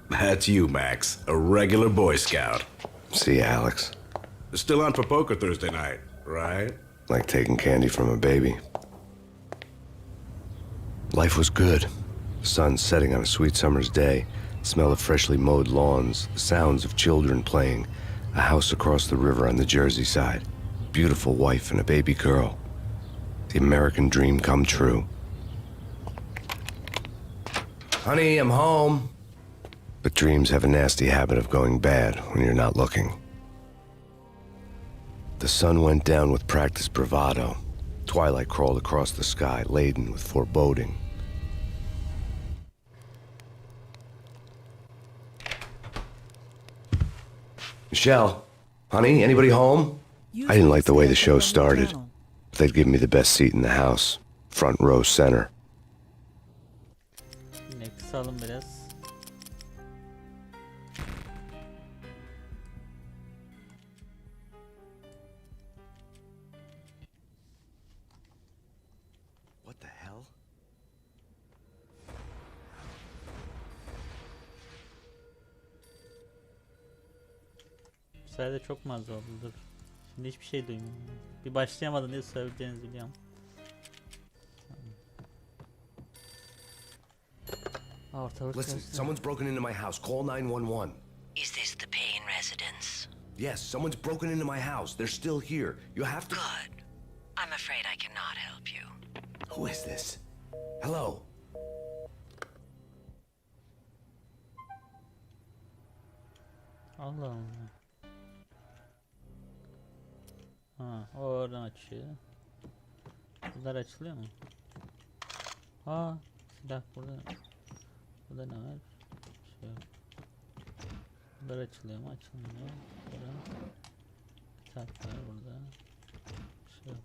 That's you, Max. A regular Boy Scout. See, Alex. Still on for poker Thursday night, right? Like taking candy from a baby. Life was good. The sun setting on a sweet summer's day. The smell of freshly mowed lawns. The sounds of children playing. A house across the river on the Jersey side. Beautiful wife and a baby girl. The American dream come true. Honey, I'm home. But dreams have a nasty habit of going bad when you're not looking. The sun went down with practiced bravado. Twilight crawled across the sky, laden with foreboding. Michelle, honey, anybody home? I didn't like the way the show started. They'd give me the best seat in the house, front row center. Yine kısalım biraz. What the hell? Bu sefer de çok mu az oldu? Dur. Şimdi hiçbir şey duymuyorum. Bir başlayamadın diye söyleyeceğinizi biliyorum. Ortalık Listen, karıştı. someone's broken into my house. Call 911. Is this the Payne residence? Yes, someone's broken into my house. They're still here. You have to... Good. I'm afraid I cannot help you. Who is this? Hello? Allah Allah. Ha, o oradan açıyor. Bunlar açılıyor mu? Aa, silah burada. Burada ne var? Şey yok. Bunlar açılıyor mu? Açılmıyor. Burada. Kitap var burada. Şey yok.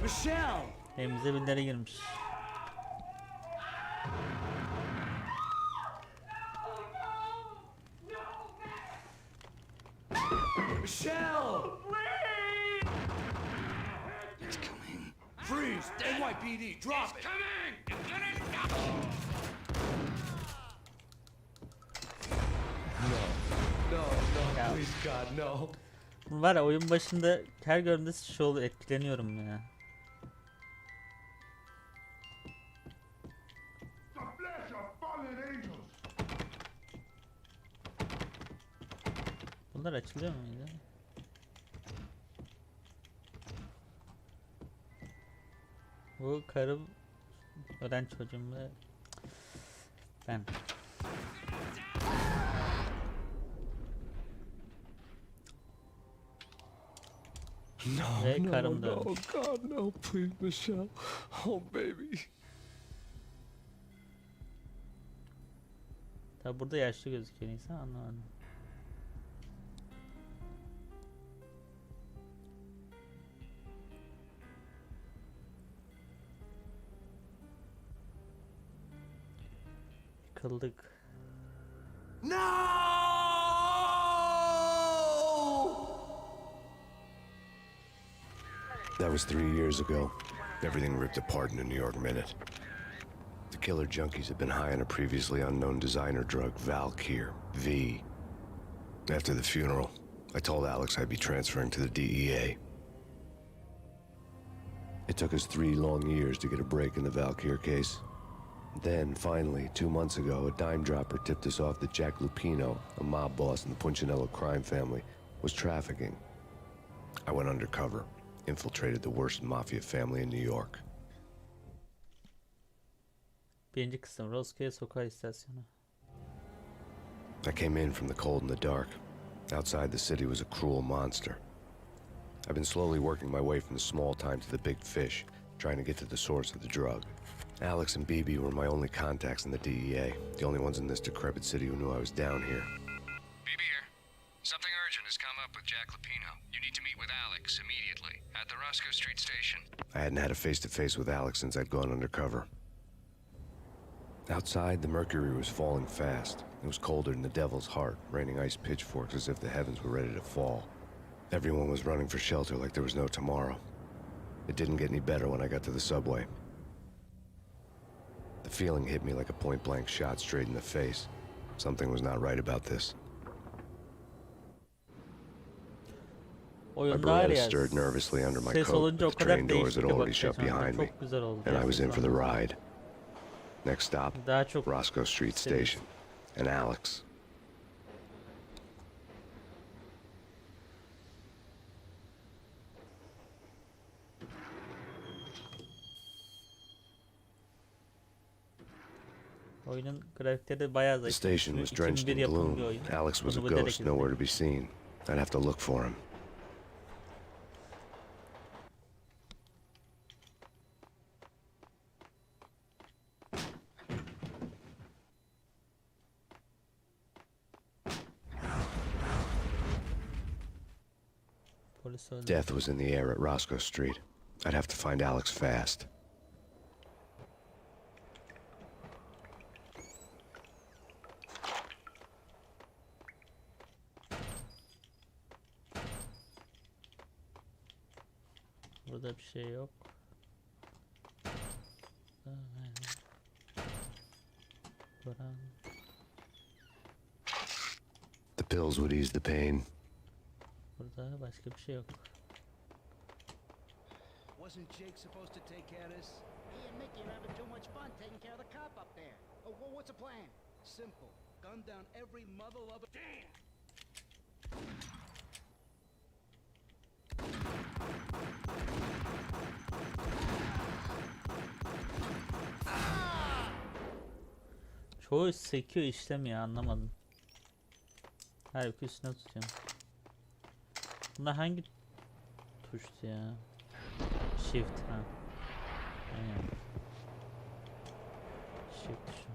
Michelle! Evimize birileri girmiş. Michelle! It's coming. Freeze! NYPD, drop it! Ya. Please God, no. Var ya, oyun başında her gördüğümde şey oluyor, etkileniyorum ya. Bunlar açılıyor muydu? Bu karım ölen çocuğum ve ben. No, Ve no, karım da no, ölmüş. God, no, please, Michelle. Oh, baby. Tabi burada yaşlı gözüküyor, insan anlamadım. Yıkıldık. No! That was 3 years ago. Everything ripped apart in a New York minute. The killer junkies had been high on a previously unknown designer drug, Valkyr, V. After the funeral, I told Alex I'd be transferring to the DEA. It took us 3 long years to get a break in the Valkyr case. Then, finally, 2 months ago, a dime dropper tipped us off that Jack Lupino, a mob boss in the Punchinello crime family, was trafficking. I went undercover, infiltrated the worst mafia family in New York. Birinci kısım, Roscoe Sokağı istasyonu. I came in from the cold and the dark. Outside the city was a cruel monster. I've been slowly working my way from the small time to the big fish, trying to get to the source of the drug. Alex and BB were my only contacts in the DEA, the only ones in this decrepit city who knew I was down here. BB here. Something urgent has come up with Jack Lupino. You need to meet with Alex immediately at the Roscoe Street station. I hadn't had a face-to-face with Alex since I'd gone undercover. Outside, the mercury was falling fast. It was colder than the devil's heart, raining ice pitchforks as if the heavens were ready to fall. Everyone was running for shelter like there was no tomorrow. It didn't get any better when I got to the subway. The feeling hit me like a point-blank shot straight in the face. Something was not right about this. My Oyunda var Beretta ya, stirred nervously under my ses coat, olunca o but the kadar train doors had değişti ki already bakış shut açım. behind me, Çok güzel oldu. and I was in for the gerçekten. ride. Next stop, Daha çok Roscoe Street seviyorum. Station, and Alex. Oyunun grafikleri bayağı The zayıf. station was drenched 2001 in yapımı bir gloom. oyun. Alex was a Bunu bu direkt ghost, izledim. nowhere to be seen. I'd have to look for him. Polis öldü. Death was in the air at Roscoe Street. I'd have to find Alex fast. Burada bir şey yok. Buran. The pills would ease the pain. Burada başka bir şey yok. Wasn't Jake supposed to take care of this? He and Mickey are having too much fun taking care of the cop up there. Oh, what's the plan? Simple. Gun down every mother lover. Damn! Çoğu sekiyor işlemiyor, anlamadım. Halbuki üstüne tutacağım. Bunda hangi tuştu ya? Shift ha. Aynen. Shift tuşu.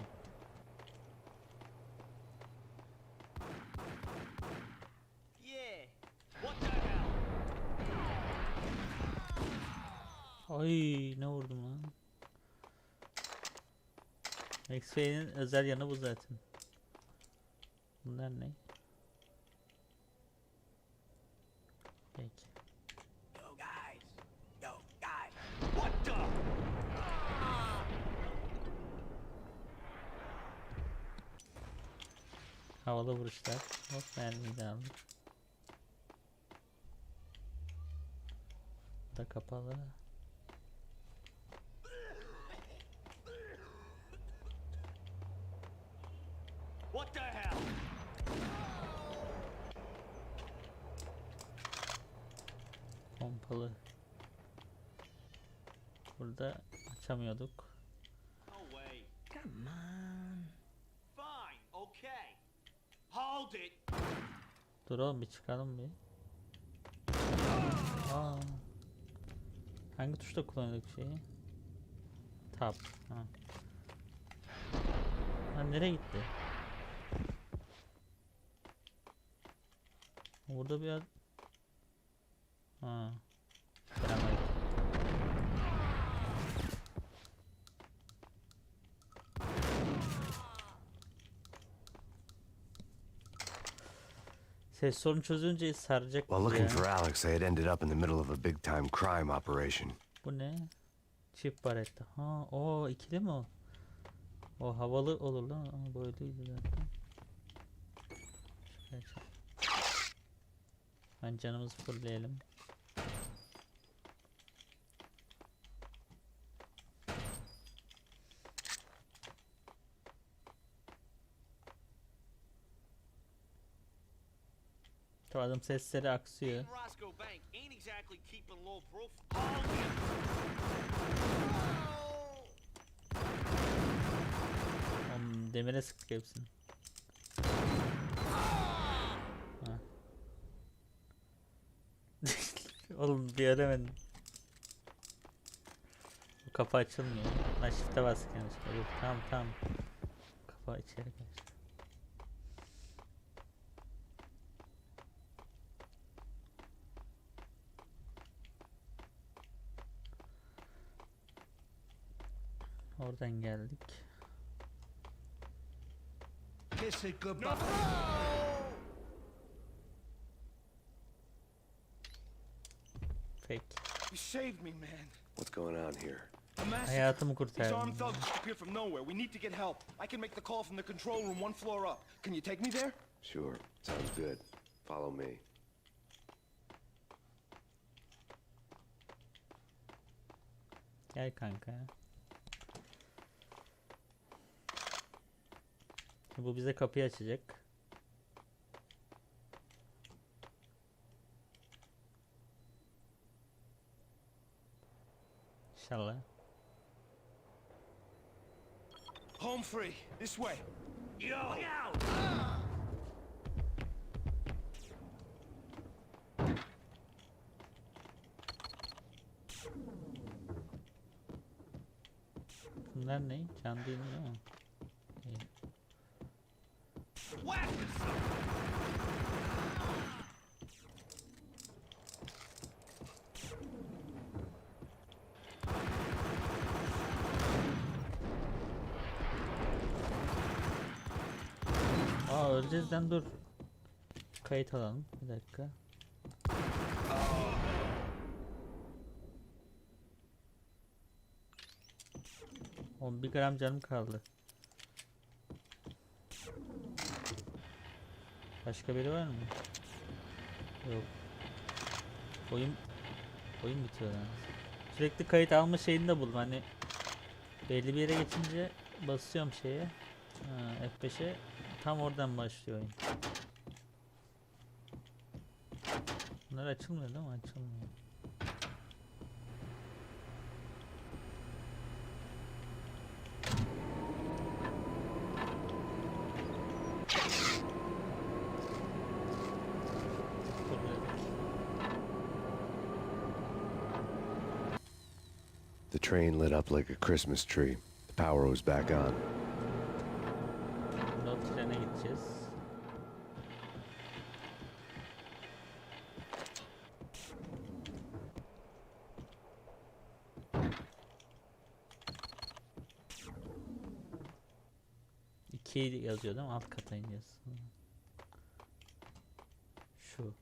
Yeah! What the hell? Ay ne vurdum lan. Max Payne'in özel yanı bu zaten. Bunlar ne? Peki. Yo, guys! Yo, guys! What the? Havalı vuruşlar. Hop mermiyi de aldım. Bu da kapalı. What the hell? Pompalı. Burada açamıyorduk. No way. Come on. Fine, okay. Hold it. Dur oğlum bir çıkalım bir. Aa. Hangi tuşla kullanıyorduk şeyi? Tab. Ha. Ha nereye gitti? Burada bir ha. Selamünaleyküm. Ses sorunu çözünce saracak While bizi looking ya. for Alex, I had ended up in the middle of a big-time crime operation. Bu ne? Çift baretta. Ha, o ikili mi o? O havalı olur lan. Aa, böyleydi zaten. Şöyle çık. Ben canımızı fullleyelim. Şu adam sesleri aksıyor. Roscoe Bank ain't exactly keeping low profile. Hold it. Demire sıktık hepsini. Ha. Oğlum bir ölemedim. Bu kapı açılmıyor. Ben shift'e bastık yanlışlıkla. Dur, tamam. Kapı içeri kaçtı. Oradan geldik. Kiss it goodbye. Peki. You saved me, man. What's going on here? A massacre. Hayatımı These armed kurtardın. thugs just appeared from nowhere. We need to get help. I can make the call from the control room one floor up. Can you take me there? Sure, sounds good. Follow me. Gel kanka. Bu bize kapıyı açacak. İnşallah. Home free. This way. Yo! Look out! Bunlar ne? Can değil mi ama? Değil. Whack yourself! Aa öleceğiz lan, dur. Kayıt alalım. Bir dakika. On 1 gram canım kaldı. Başka biri var mı? Yok. Oyun bitiyor lan. Sürekli kayıt alma şeyini de buldum. Hani belli bir yere geçince basıyorum şeye. F5'e tam oradan başlıyor oyun. Bunlar açılmıyor değil mi? Açılmıyor. The train lit up like a Christmas tree. The power was back on. Not trene gideceğiz. İki yazıyor değil mi? Alt kata ineceğiz. Şu.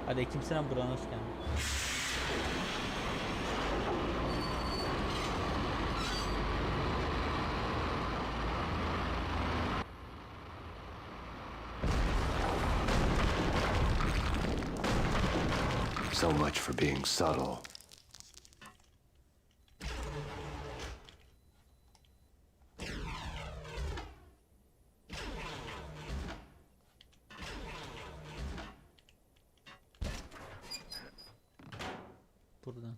Aleykümselam, buran hoş geldin. So much for being subtle. Buradan.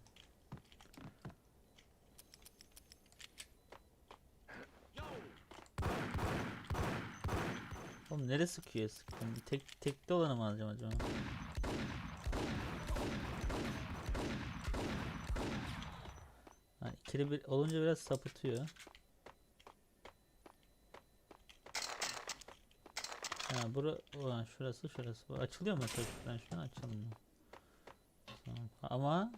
Oğlum nereye sıkıyor? Sıktım. Tekli olanı mı alacağım acaba? Ha, ikili bir olunca biraz sapıtıyor. Ha şurası. Bu açılıyor mu çocuklar, şu an açılmıyor. Tamam.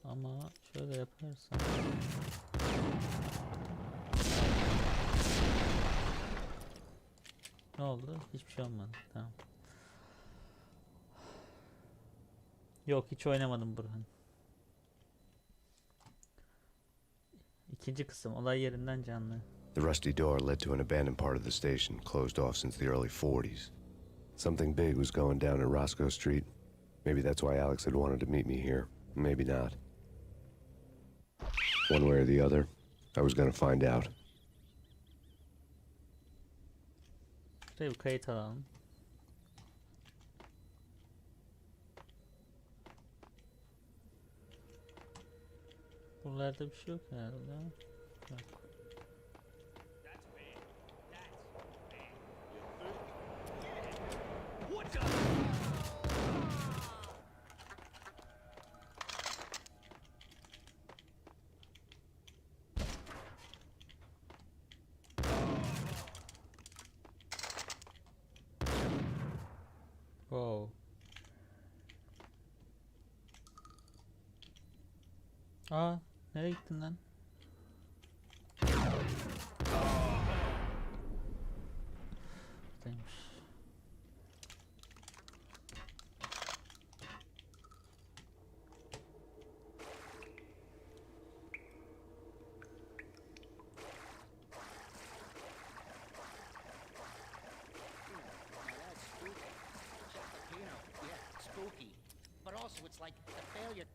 Ama şöyle yaparsam ne oldu? Hiçbir şey olmadı. Tamam. Yok, hiç oynamadım Burhan. İkinci kısım olay yerinden canlı. The rusty door led to an abandoned part of the station, closed off since the early 40s. Something big was going down at Roscoe Street. Maybe that's why Alex had wanted to meet me here. Maybe not. One way or the other, I was gonna find out. Şuraya bir kayıt alalım. Buralarda bir şey yok herhalde. Yok. What the? Aa, nereye gittin lan? Buradaymış. Now that's spooky. Check the Pino. Yeah, spooky. But also, it's like the failure.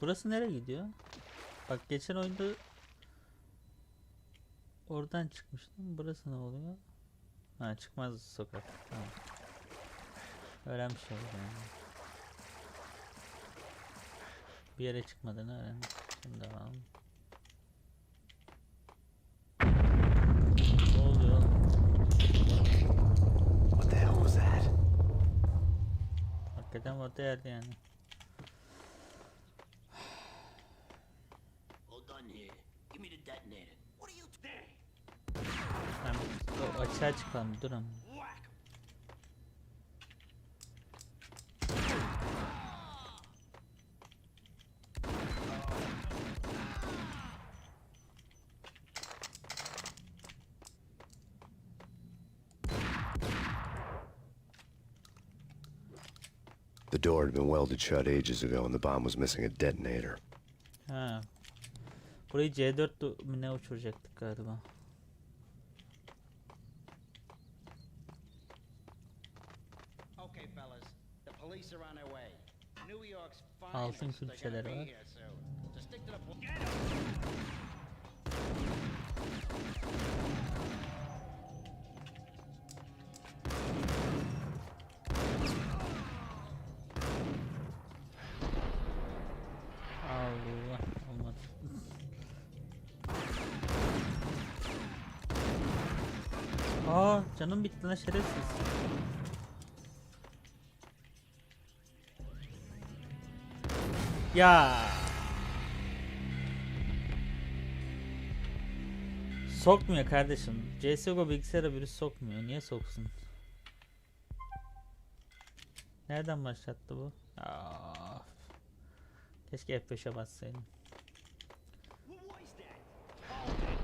Burası nereye gidiyor? Bak geçen oyunda oradan çıkmıştım. Burası ne oluyor? Ha, çıkmaz sokak. Tamam. Öğrenmiş olduk yani. Bir yere çıkmadığını öğrendik. Şimdi devam. Ne oluyor? What the hell was that? Hakikaten orada yerde yani. Hold on here. Give me the detonator. What are you there? Ben o açığa çıkalım, durun. Whack! The door had been welded shut ages ago and the bomb was missing a detonator. Ha. Burayı C4 mi ne uçuracaktık galiba. Okay, fellas, the police are on their way. New York's Altın finest. They're gonna külçeleri be var. here soon. So stick to the point. Allah, olmadı. Aa, canım bitti lan şerefsiz. Ya. Sokmuyor kardeşim. CSGO bilgisayara virüs sokmuyor. Niye soksun? Nereden başlattı bu? Aa. Keşke F5'e bassaydım. What was that? Hold it!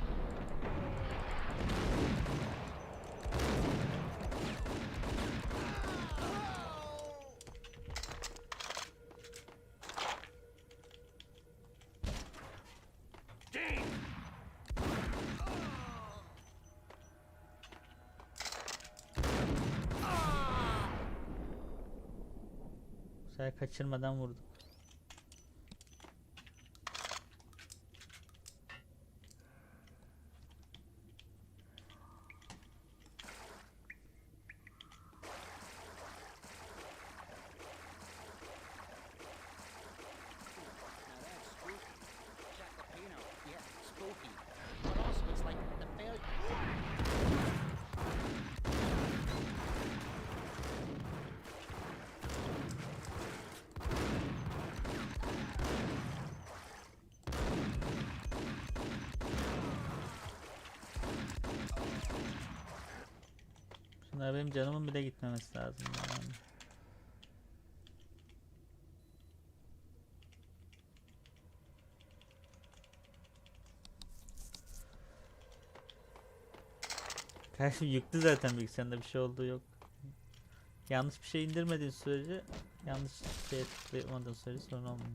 Damn! Bu sefer kaçırmadan vurduk. Now that's spooky. Check the Pino. Yeah, spooky. But also, it's like the failure. Şunlar benim canımın bile gitmemesi lazım yani. Karşı yüklü zaten bilgisayarında bir şey olduğu yok. Yanlış bir şey indirmediğin sürece, yanlış şeye tıklayamadığın sürece sorun olmuyor.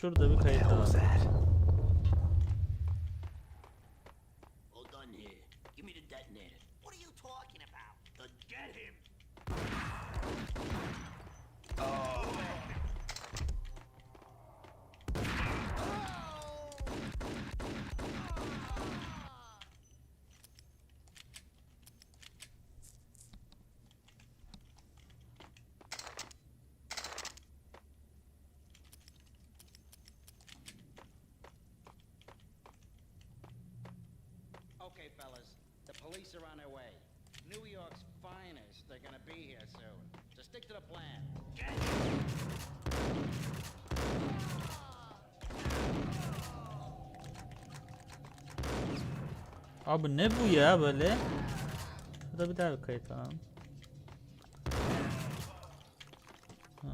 Şurada bir kayıt var. Hold on here. Give me the detonator. What are you talking about? Get him! fellas. The police are on their way. New York's finest. They're gonna be here soon. So stick to the plan. Abi ne bu ya böyle? Burada bir daha bir kayıt alalım. Ha.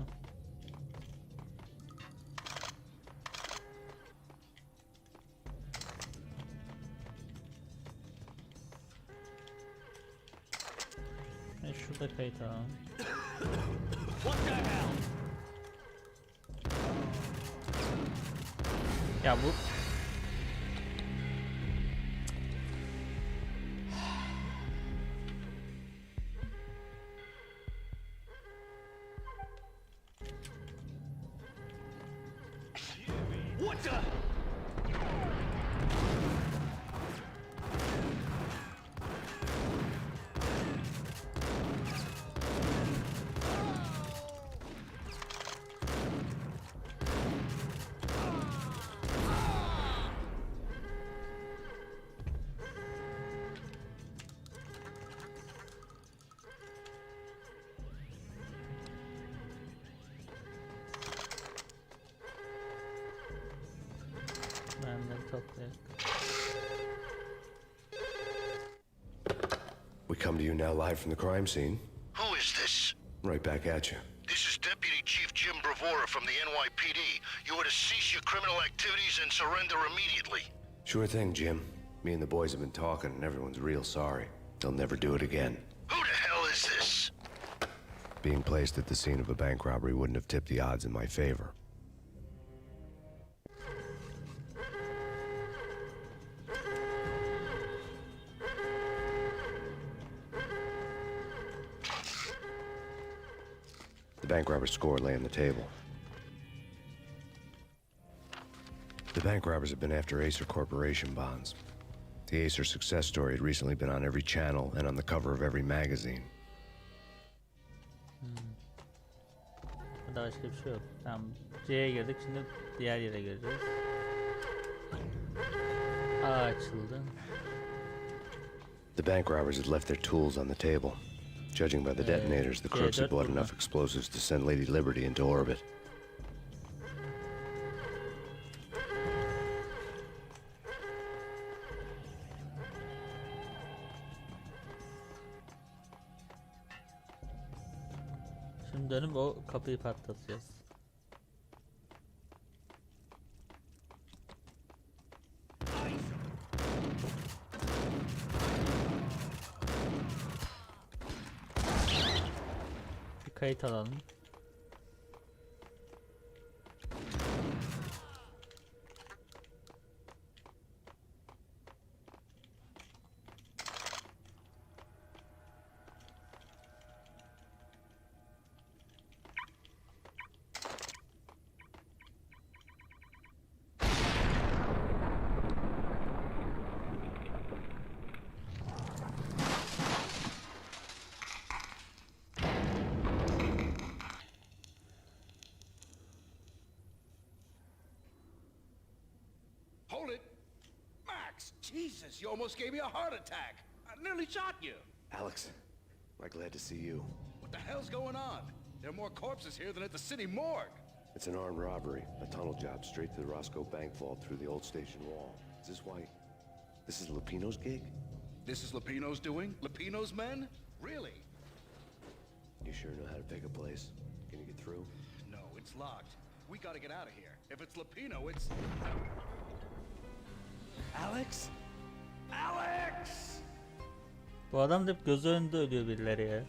Şurada kayıt alalım. What the hell? Ya bu What the? mermileri toplayalım. We come to you now live from the crime scene. Who is this? Right back at you. This is Deputy Chief Jim Bravura from the NYPD. You are to cease your criminal activities and surrender immediately. Sure thing, Jim. Me and the boys have been talking, and everyone's real sorry. They'll never do it again. Who the hell is this? Being placed at the scene of a bank robbery wouldn't have tipped the odds in my favor. The bank robber's score lay on the table. The bank robbers have been after Acer Corporation bonds. The Acer success story had recently been on every channel and on the cover of every magazine. Burada başka bir şey yok. Tamam. C'ye girdik. Şimdi diğer yere gireceğiz. A açıldı. The bank robbers had left their tools on the table. Judging by the detonators, the crooks had bought enough explosives to send Lady Liberty into orbit. Şimdi dönüp o kapıyı patlatacağız. Bir kayıt alalım. Hold it. Max, Jesus, you almost gave me a heart attack. I nearly shot you. Alex, I'm glad to see you. What the hell's going on? There are more corpses here than at the city morgue. It's an armed robbery, a tunnel job straight to the Roscoe Bank vault through the old station wall. Is this why? This is Lupino's gig? This is Lupino's doing? Lupino's men? Really? You sure know how to pick a place. Can you get through? No, it's locked. We gotta get out of here. If it's Lupino, it's... Alex? Alex! Bu adam da hep gözü önünde ölüyor birileri ya.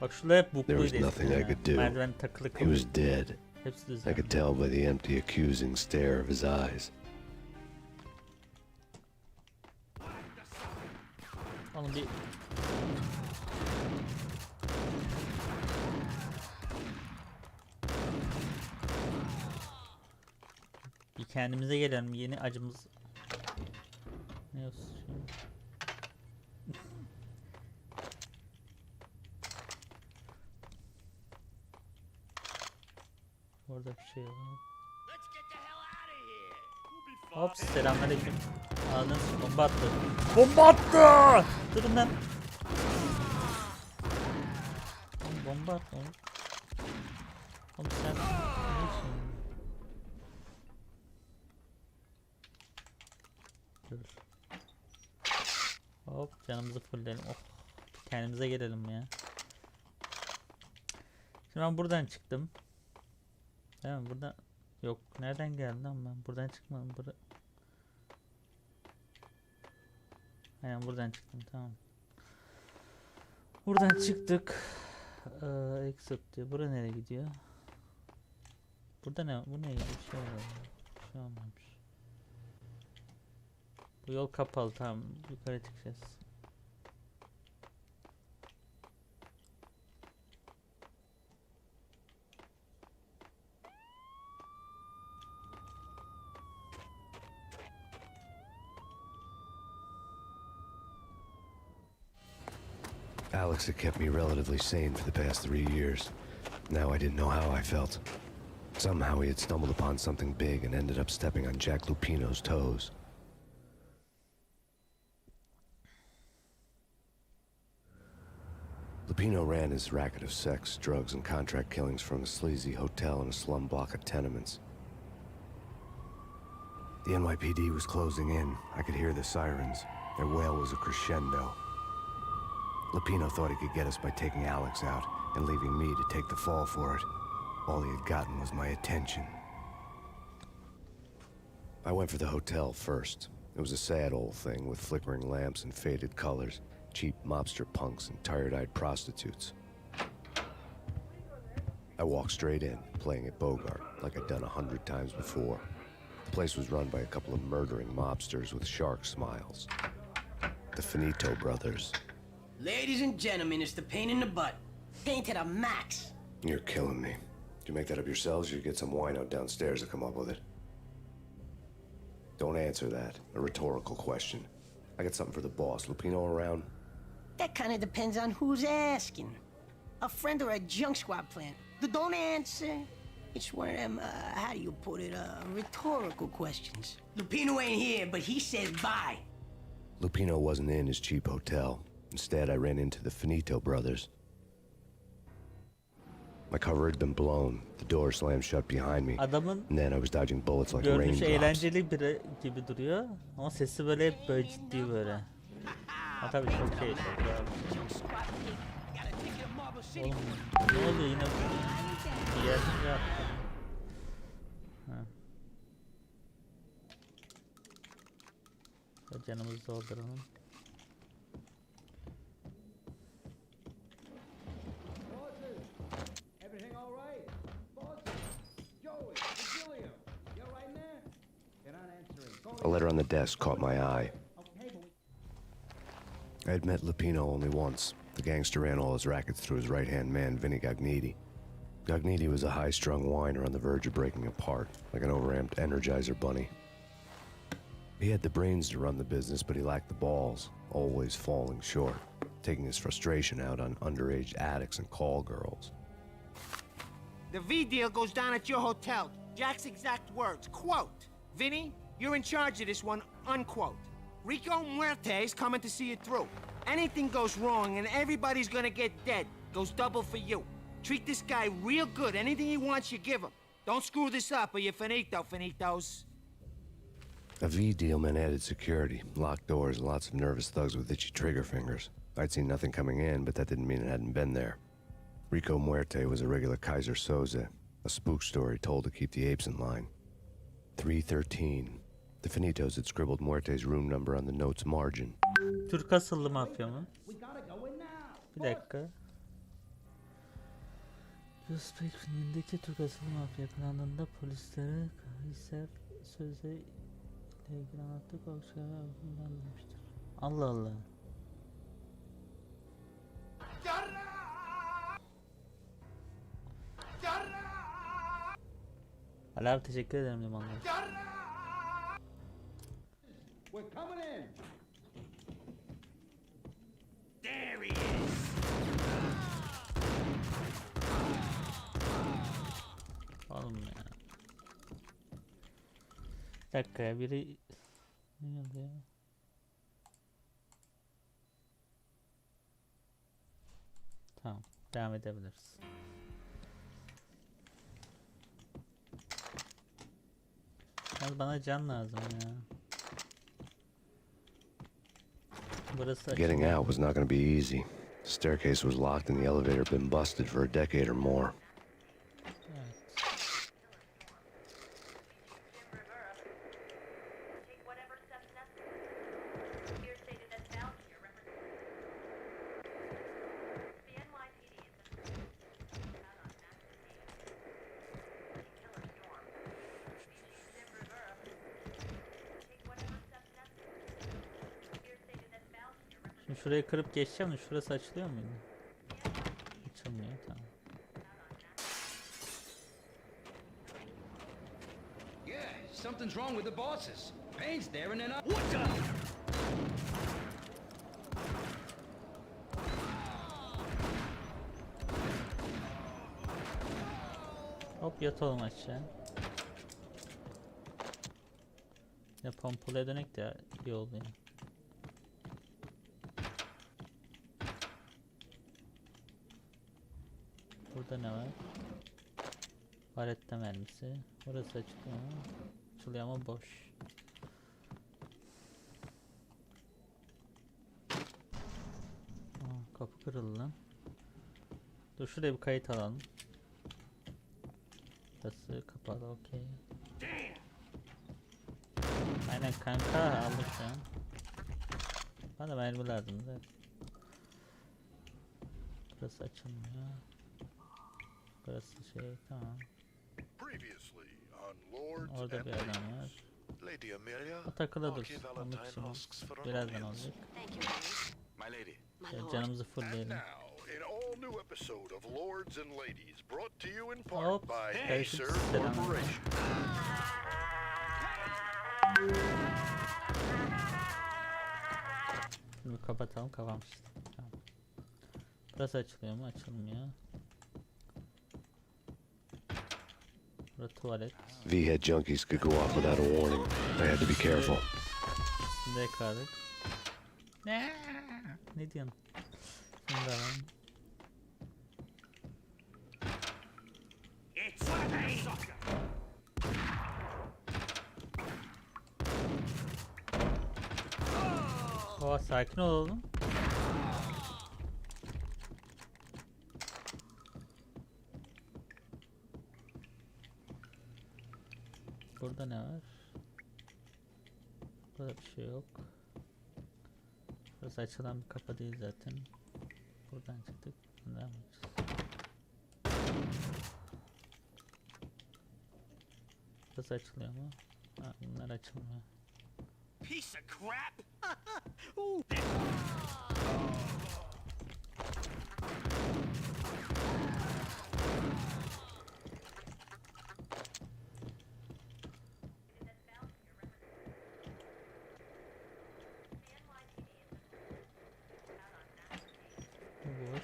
Bak şurada hep There bukluydu was nothing eskiden I ya. could do. Merdiven takılı He kalıyor. was dead. Hepsi I düzenli. could tell by the empty, accusing stare of his eyes. Oğlum bir... Bir kendimize gelelim. Yeni acımız... Ne olsun şimdi? Orada bir şey var. Let's get the hell out of here! We'll be Hop selamünaleyküm. Ağzına bomba attı. Bomba attı! Durun lan. Oğlum bomba attı oğlum. Oğlum sen ne işin? Dur. Hop canımızı fullleyelim. Oh. Kendimize gelelim ya. Şimdi ben buradan çıktım. Değil mi? Burada yok. Nereden geldim lan ben? Buradan çıkmadım. Aynen buradan çıktım. Tamam. Buradan çıktık. Exit diyor. Bura nereye gidiyor? Burada ne? Bu ne? Bir şey var. Bir şey olmamış. Bu yol kapalı. Tamam. Yukarı çıkacağız. Alex had kept me relatively sane for the past 3 years. Now I didn't know how I felt. Somehow he had stumbled upon something big and ended up stepping on Jack Lupino's toes. Lupino ran his racket of sex, drugs, and contract killings from a sleazy hotel in a slum block of tenements. The NYPD was closing in. I could hear the sirens. Their wail was a crescendo. Lupino thought he could get us by taking Alex out and leaving me to take the fall for it. All he had gotten was my attention. I went for the hotel first. It was a sad old thing with flickering lamps and faded colors, cheap mobster punks and tired-eyed prostitutes. I walked straight in, playing at Bogart, like I'd done 100 times before. The place was run by a couple of murdering mobsters with shark smiles. The Finito brothers. Ladies and gentlemen, it's the pain in the butt. Pain to the max. You're killing me. Did you make that up yourselves, or you get some wino downstairs to come up with it? Don't answer that. A rhetorical question. I got something for the boss. Lupino around? That kind of depends on who's asking. A friend or a junk squad plan. Don't answer. It's one of them, how do you put it, rhetorical questions. Lupino ain't here, but he says bye. Lupino wasn't in his cheap hotel. Instead, I ran into the Finito brothers. My cover had been blown. The door slammed shut behind me. Adamın And then I was dodging bullets like görünüşü raindrops. eğlenceli biri gibi duruyor ama sesi böyle hep böyle ciddi böyle. Ha tabii çok şey işte. Oğlum ne oluyor yine bir yerden yaptı. Ha. Canımızı dolduralım. A letter on the desk caught my eye. I had met Lupino only once. The gangster ran all his rackets through his right-hand man, Vinny Gagniti. Gagniti was a high-strung whiner on the verge of breaking apart, like an overamped Energizer bunny. He had the brains to run the business, but he lacked the balls, always falling short, taking his frustration out on underage addicts and call girls. The V deal goes down at your hotel. Jack's exact words, quote, Vinny, you're in charge of this one, unquote. Rico Muerte's coming to see it through. Anything goes wrong and everybody's gonna get dead. Goes double for you. Treat this guy real good. Anything he wants, you give him. Don't screw this up or you're finito, finitos. A V deal meant added security, locked doors, and lots of nervous thugs with itchy trigger fingers. I'd seen nothing coming in, but that didn't mean it hadn't been there. Rico Muerte was a regular Kaiser Soze, a spook story told to keep the apes in line. 313. The Finitos had scribbled Muerte's room number on the note's margin. Türk asıllı mafya mı? Bir dakika. Prospect filmindeki Türk asıllı mafya planında polislere Kaiser Soze ile ilgili anlattık okşalar kullanılmıştır. Allah Allah. Ali abi teşekkür ederim limanlar. We're coming in. There he is. Oğlum ya. dakika ya, biri ne oldu ya? Tamam, devam edebiliriz. Yalnız bana can lazım ya. Burası Getting açılıyor. out was not going to be easy. The staircase was locked and the elevator had been busted for a decade or more. Evet. Şimdi şurayı kırıp geçeceğim de şurası açılıyor muydu? Açılmıyor, tamam. Yeah, something's wrong with the bosses. Payne's there and then I... What the? Hop yatalım aşağı. Ya pompalaya dönek de iyi oldu ya. Burada ne var? Baretta mermisi. Burası açılıyor mu? Açılıyor ama boş. Aa, kapı kırıldı lan. Dur şuraya bir kayıt alalım. Burası kapalı, okey. Aynen kanka, aldık şu an. Bana mermi lazım zaten. Burası açılmıyor. Burası şey, tamam. Orada bir adam var. Lady Amelia, O takıla dursun. Onun için birazdan olacak. Thank you, Ameri. my lady. My lord. Canımızı fullleyelim. Now, in all new episode of Lords and Ladies, brought to you in part Hop, by karışık Acer selam. Corporation. Şimdi kapatalım, kapamışız. Tamam. Burası açılıyor mu? Açılmıyor. Burası tuvalet. V-head junkies could go off without a warning. They had to be careful. Üstünde yakaladık. Ne diyorsun? Şunu da alalım. Oha, sakin ol oğlum. Burada ne var? Burada bir şey yok. Burası açılan bir kapı değil zaten. Buradan çıktık. Buradan devam edeceğiz. Burası açılıyor mu? Ha, bunlar açılmıyor. Piece of crap! Bu boş,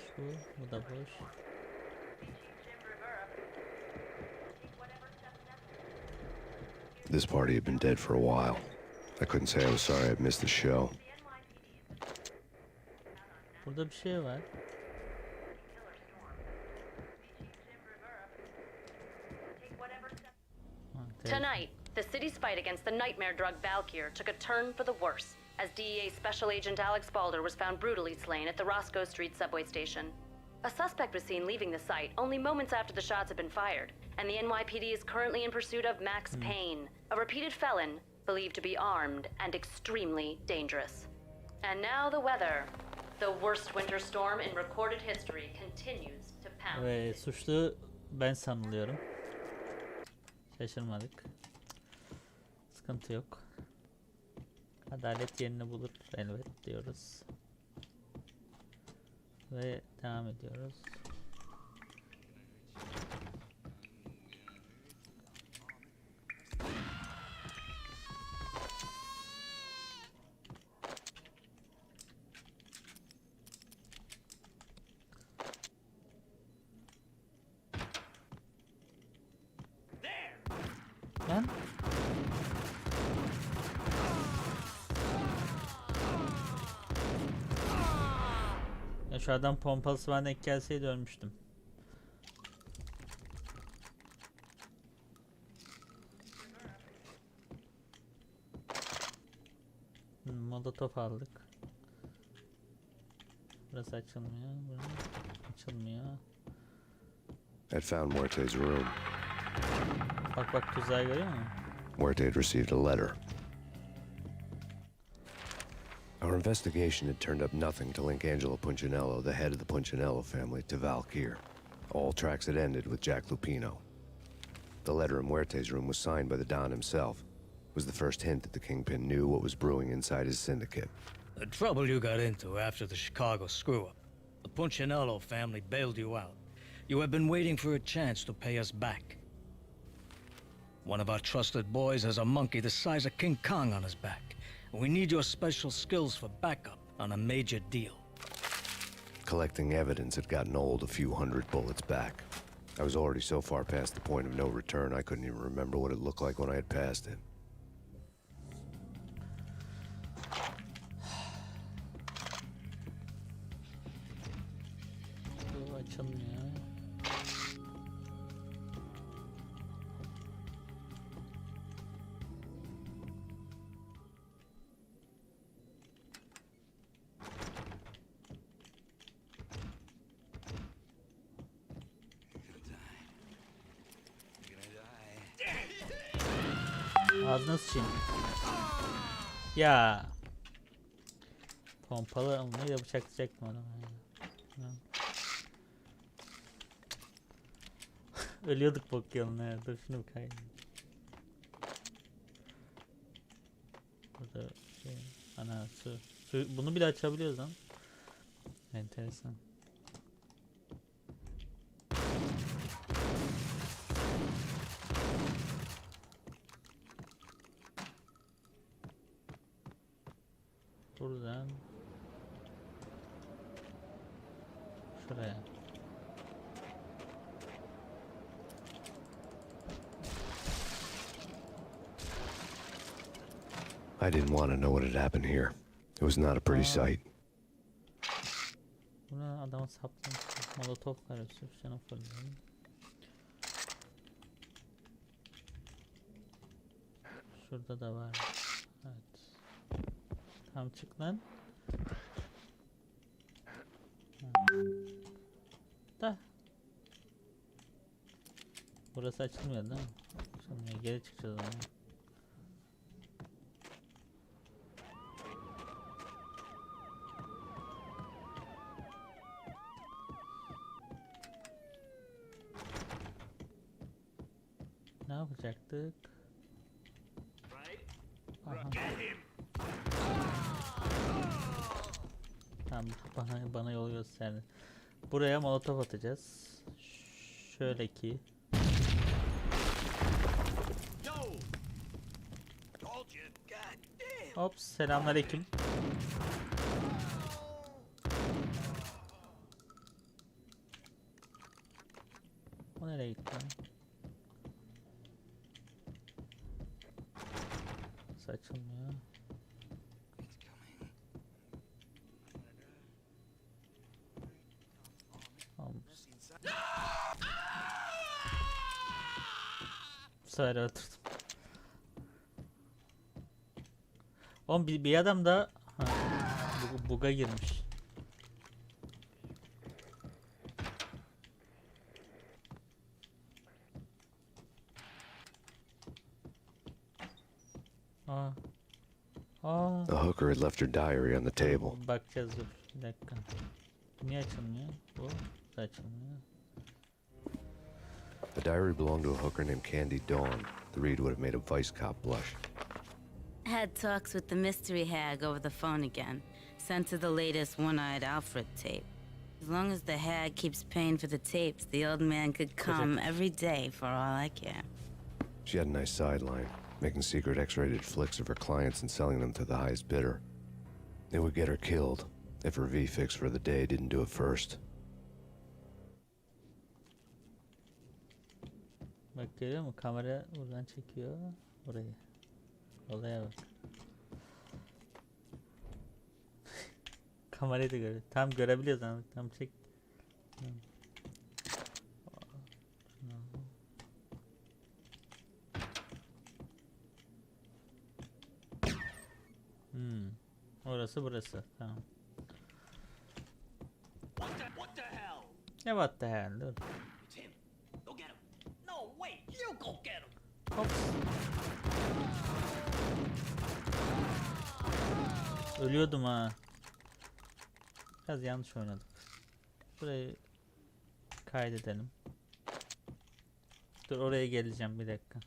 bu da boş. This party had been dead for a while. I couldn't say I was sorry I'd missed the show. Burada bir şey var. Ha, Tonight, the city's fight against the nightmare drug Valkyr took a turn for the worse, as DEA Special Agent Alex Balder was found brutally slain at the Roscoe Street subway station. A suspect was seen leaving the site only moments after the shots had been fired, and the NYPD is currently in pursuit of Max Payne, a repeated felon, believed to be armed and extremely dangerous. And now the weather. The worst winter storm in recorded history continues to pound. Ve suçlu ben sanılıyorum. Şaşırmadık. Sıkıntı yok. Adalet yerini bulur elbet diyoruz. Ve devam ediyoruz. Lan. Şu adam pompalısı bana denk gelseydi ölmüştüm. Molotof aldık. Burası açılmıyor. Burası açılmıyor. I'd found Muerte's room. Bak bak tuzağı görüyor musun? Muerte had received a letter. Our investigation had turned up nothing to link Angelo Punchinello, the head of the Punchinello family, to Valkyr. All tracks had ended with Jack Lupino. The letter in Muerte's room was signed by the Don himself. It was the first hint that the Kingpin knew what was brewing inside his syndicate. The trouble you got into after the Chicago screw-up. The Punchinello family bailed you out. You have been waiting for a chance to pay us back. One of our trusted boys has a monkey the size of King Kong on his back. We need your special skills for backup on a major deal. Collecting evidence had gotten old a few hundred bullets back. I was already so far past the point of no return, I couldn't even remember what it looked like when I had passed it. Bu açılmıyor. Ağzına sıçayım. Ya. Pompalı almayı da bıçaklayacak mı adam? Ölüyorduk bok yoluna ya. Dur şunu bir kayayım. Burada şey, ana su. Bunu bile açabiliyoruz lan. Enteresan. Buradan şuraya. I didn't want to know what had happened here. It was not a pretty sight. Buna adamı saplamış. Molotof var, sürüşten fırlayalım. Şurada da var. Evet. Tam çık lan. Da. Burası açılmıyor değil mi? Açılmıyor. Geri çıkacağız ama. Ne yapacaktık? Aha. Tamam, bana yol gösterdi. Buraya molotof atacağız. Şöyle ki. Hop, selamünaleyküm. O nereye gitti lan? Açılmıyor. Bu sefer öldürdüm. Oğlum bir adam da buga girmiş. The hooker had left her diary on the table. Bakacağız, dur bir dakika. Niye açılmıyor? Bu da açılmıyor. The diary belonged to a hooker named Candy Dawn. The read would have made a vice cop blush. Had talks with the mystery hag over the phone again. Sent to the latest One-Eyed Alfred tape. As long as the hag keeps paying for the tapes, the old man could come every day for all I care. She had a nice sideline, making secret X-rated flicks of her clients and selling them to the highest bidder. It would get her killed if her V-fix for the day didn't do it first. Bak görüyor musun? Kamera buradan çekiyor burayı. Olaya bak. Kamerayı da görüyor. Tam görebiliyoruz ama tam çek. Orası burası. Tamam. What the hell? Ne what the hell? Dur. It's him. Go get him. No, wait. You go get him. Hops. Ölüyordum ha. Biraz yanlış oynadık. Burayı kaydedelim. Dur oraya geleceğim bir dakika.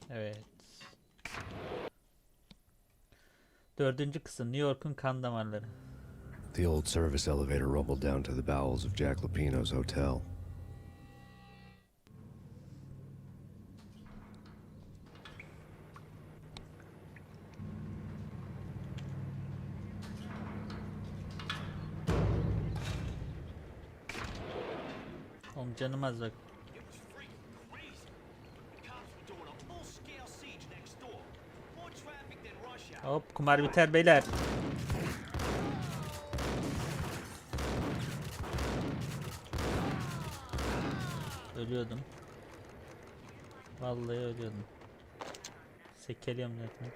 Evet. Dördüncü kısım New York'un kan damarları. The old service elevator rumbled down to the bowels of Jack Lupino's hotel. Oğlum canım az bak. Hop kumar biter beyler. Ölüyordum. Vallahi ölüyordum. Sekeliyorum zaten.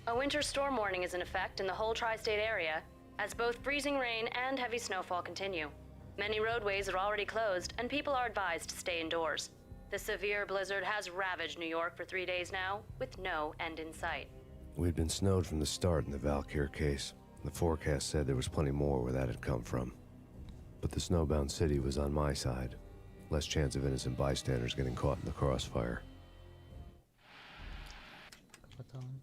A winter storm warning is in effect in the whole tri-state area, as both freezing rain and heavy snowfall continue. Many roadways are already closed, and people are advised to stay indoors. The severe blizzard has ravaged New York for 3 days now, with no end in sight. We'd been snowed from the start in the Valkyr case. The forecast said there was plenty more where that had come from. But the snowbound city was on my side. Less chance of innocent bystanders getting caught in the crossfire. Kapatalım.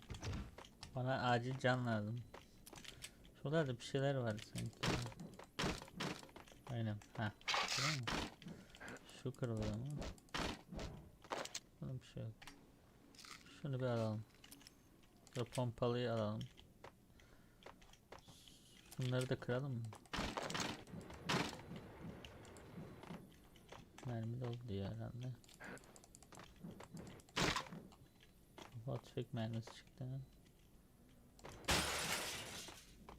Bana acil can lazım. Şuralarda bir şeyler var sanki. Aynen. Ha. Değil mi? Şu kırılıyor mu? Burada bir şey yok. Şunu bir alalım. Şu pompalıyı alalım. Bunları da kıralım mı? Mermi doldu ya herhalde. Kafa tüfek mermisi çıktı.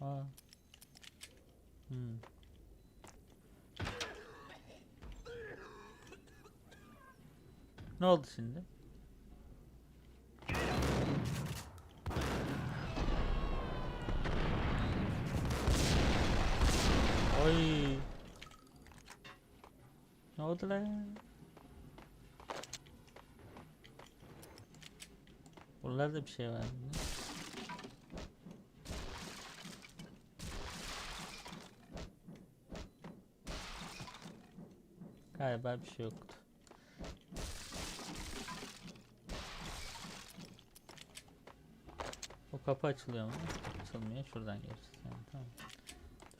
Aa. Ne oldu şimdi? Oy. Ne oldu lan? Buralarda bir şey var. Galiba bir şey yoktu. O kapı açılıyor mu? Açılmıyor. Şuradan geçeceğiz. Yani, tamam.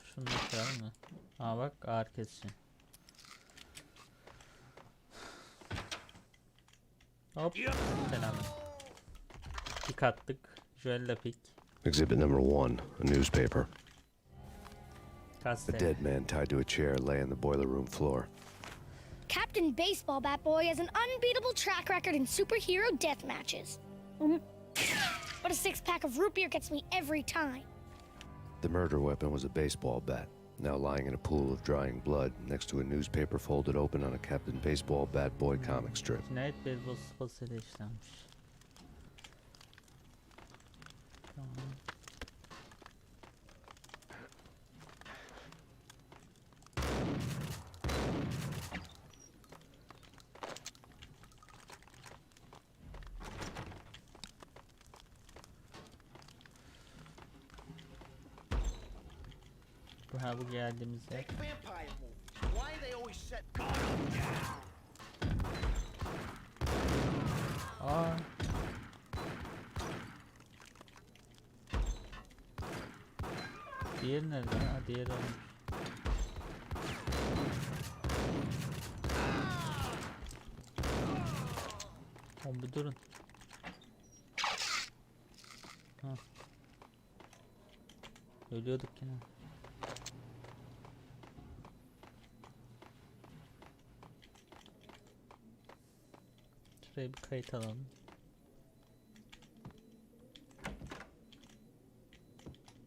Şunu da kıralım mı? Aa bak ağır kesici. Hop. Selam. Pik attık. Joel'la pik. Exhibit number 1, a newspaper. Kastane. A dead man tied to a chair lay on the boiler room floor. Captain Baseball Bat Boy has an unbeatable track record in superhero death matches. But a 6-pack of root beer gets me every time. The murder weapon was a baseball bat, now lying in a pool of drying blood next to a newspaper folded open on a Captain Baseball Bat Boy comic strip. Cinayet beyzbol sopasıyla işlenmiş. Tamam. Ha bu geldiğimiz yer. Aa. Diğer nerede? Ha diğer olmuş. Oğlum bir durun. Ha. Ölüyorduk ya. Şuraya bir kayıt alalım.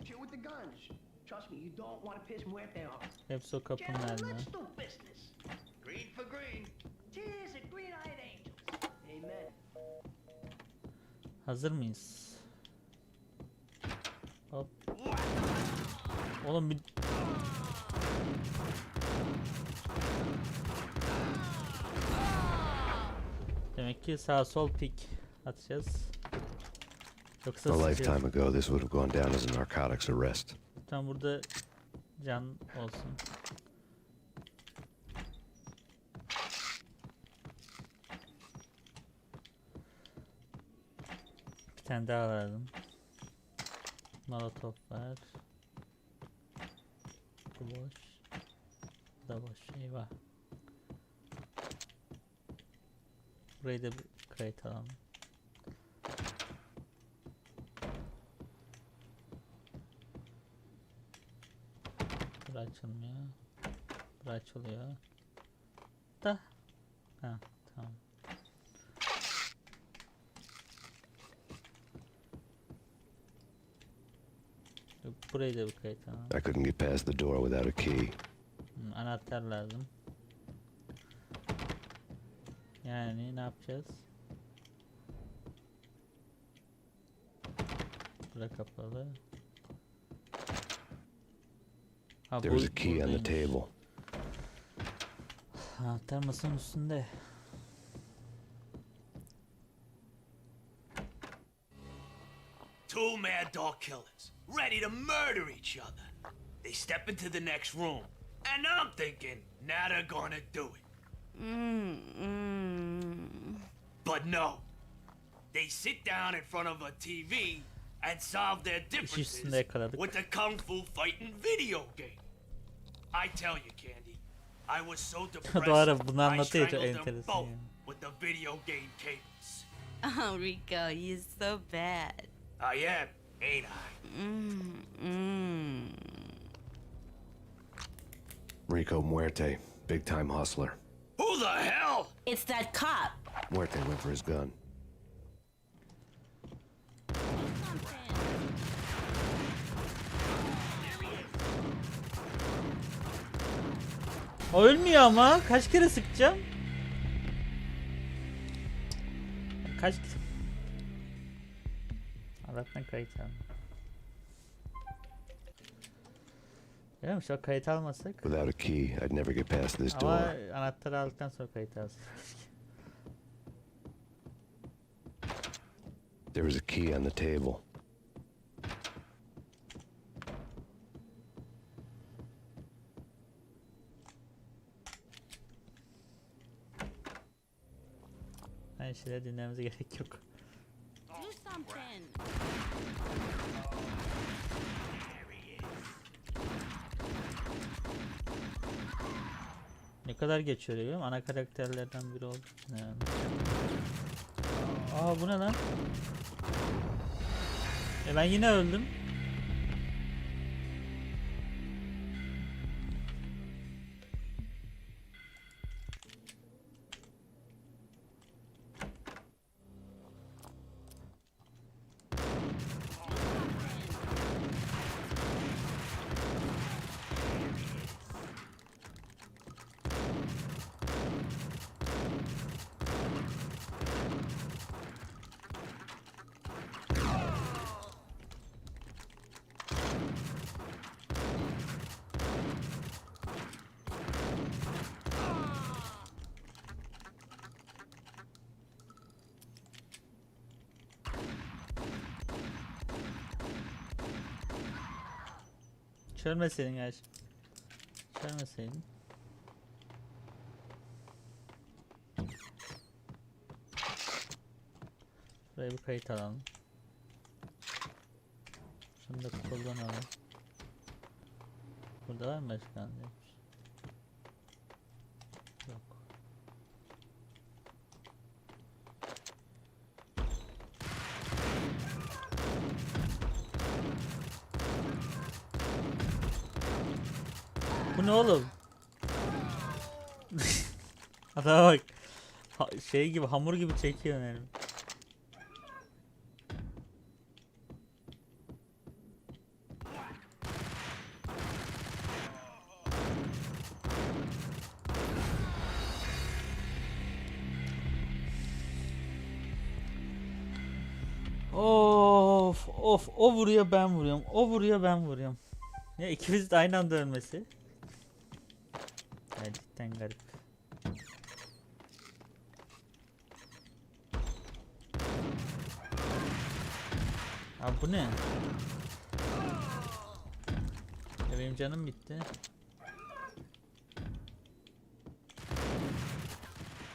Chill with the guns. Trust me, you don't want to piss Muerte off. Hepsi o kapının Gentlemen, önüne. let's do business. Green for green. Cheers and green-eyed angels. Amen. Hazır mıyız? Hop. Oğlum bir... Demek ki sağ sol pik atacağız. Yoksa A lifetime ago, this would have gone down as a narcotics arrest. tam burada can olsun. Bir tane daha lazım. Molotof var. Bu boş. Bu da boş. Eyvah. Burayı da bir kayıt alalım. Bura açılmıyor. Bura açılıyor. Da. Ha, tamam. Burayı da bir kayıt alalım. I couldn't get past the door without a key. Anahtar lazım. Yani ne yapacağız? Bura kapalı. Ha, There was a key on the buradaymış. table. Anahtar masanın üstünde. Two mad dog killers, ready to murder each other. They step into the next room, and I'm thinking, now they're gonna do it. But no. They sit down in front of a TV and solve their differences with a kung fu fighting video game. I tell you, Candy, I was so depressed, I strangled them both with the video game cables. Oh, Rico, you're so bad. I am, ain't I? Rico Muerte, big-time hustler. Who the hell? It's that cop. Muerte went for his gun. O ölmüyor ama kaç kere sıkacağım? Kaç... Allah'tan kayıt aldım. Değil mi? Şu an kayıt almasak. Without a key, I'd never get past this Ama door. anahtarı aldıktan sonra kayıt alsın. There was a key on the table. Aynı şeyler dinlememize gerek yok. Do something. Ne kadar geçiyor biliyor musun? Ana karakterlerden biri oldu. Yani. Aa bu ne lan? Ben yine öldüm. Çölmeseydin gerçi. Çölmeseydin. Buraya bir kayıt alalım. Şunu da kullanalım. Burada var mı başka anlayış? Yok. Bu ne oğlum? Adama bak. Şey gibi, hamur gibi çekiyor yani. Of of, o vuruyor ben vuruyorum. O vuruyor ben vuruyorum. Ya ikimiz de aynı anda ölmesi. Ya cidden garip. Abi bu ne? Ya benim canım bitti.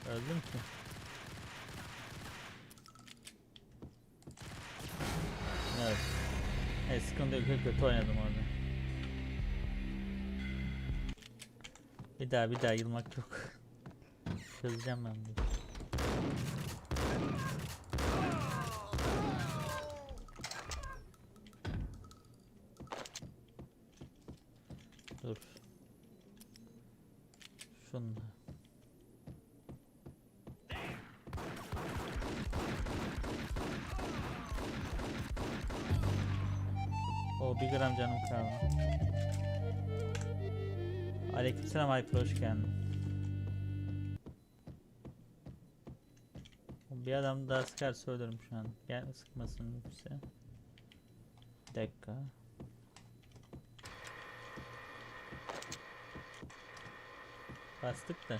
Öldüm ki. Evet. Evet, sıkıntı yok, kötü oynadım orada. Bir daha yılmak yok. Çözeceğim ben bunu. Dur. Şunla. O 1 gram canım kaldı. Aleykümselam Alper, hoş geldin. Bir adam daha sıkar söylerim şu an. Gel sıkmasın bize. Bir dakika. Bastık da.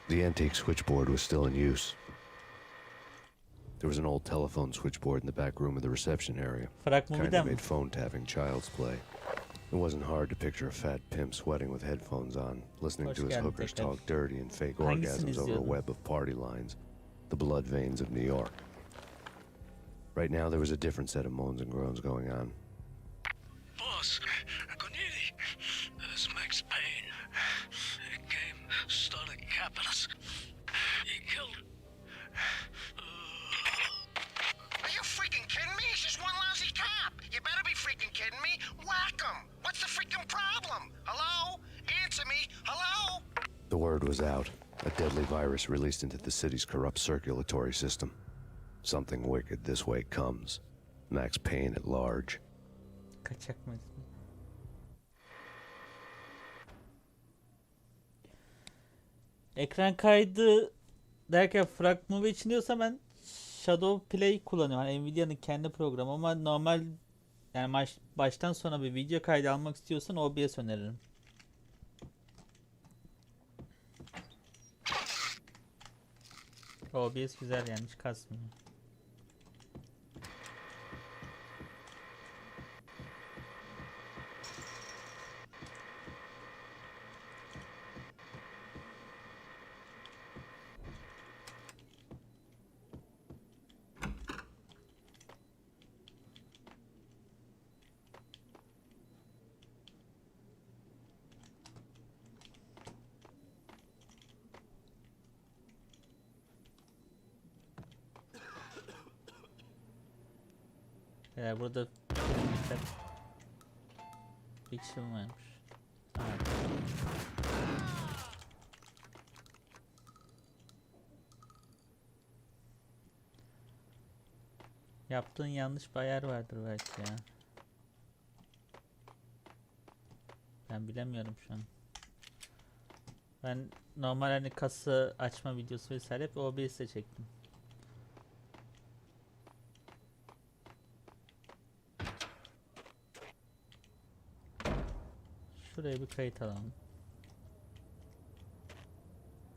The antique switchboard was still in use. There was an old telephone switchboard in the back room of the reception area. Kind of made phone tapping child's play. It wasn't hard to picture a fat pimp sweating with headphones on, listening to his hookers talk dirty and fake orgasms over a web of party lines. The blood veins of New York. Right now there was a different set of moans and groans going on. Boss, Corneli, this Max Payne. He came, started capping us. He killed her. Are you freaking kidding me? He's just one lousy cop. You better be freaking kidding me. Whack him. What's the freaking problem? Hello? Answer me. Hello? The word was out. A deadly virus released into the city's corrupt circulatory system. Something wicked this way comes. Max Payne at large. Kaçak mı? Ekran kaydı derken fragmanı için diyorsa ben Shadow Play kullanıyorum. Yani Nvidia'nın kendi programı ama normal yani baştan sona bir video kaydı almak istiyorsan OBS öneririm. OBS güzel yani, hiç kasmıyor. Burada fiction varmış. Evet. Yaptığın yanlış bir ayar vardır belki ya. Ben bilemiyorum şu an. Ben normal hani kasa açma videosu vesaire hep OBS'e çektim. Şuraya bir kayıt alalım.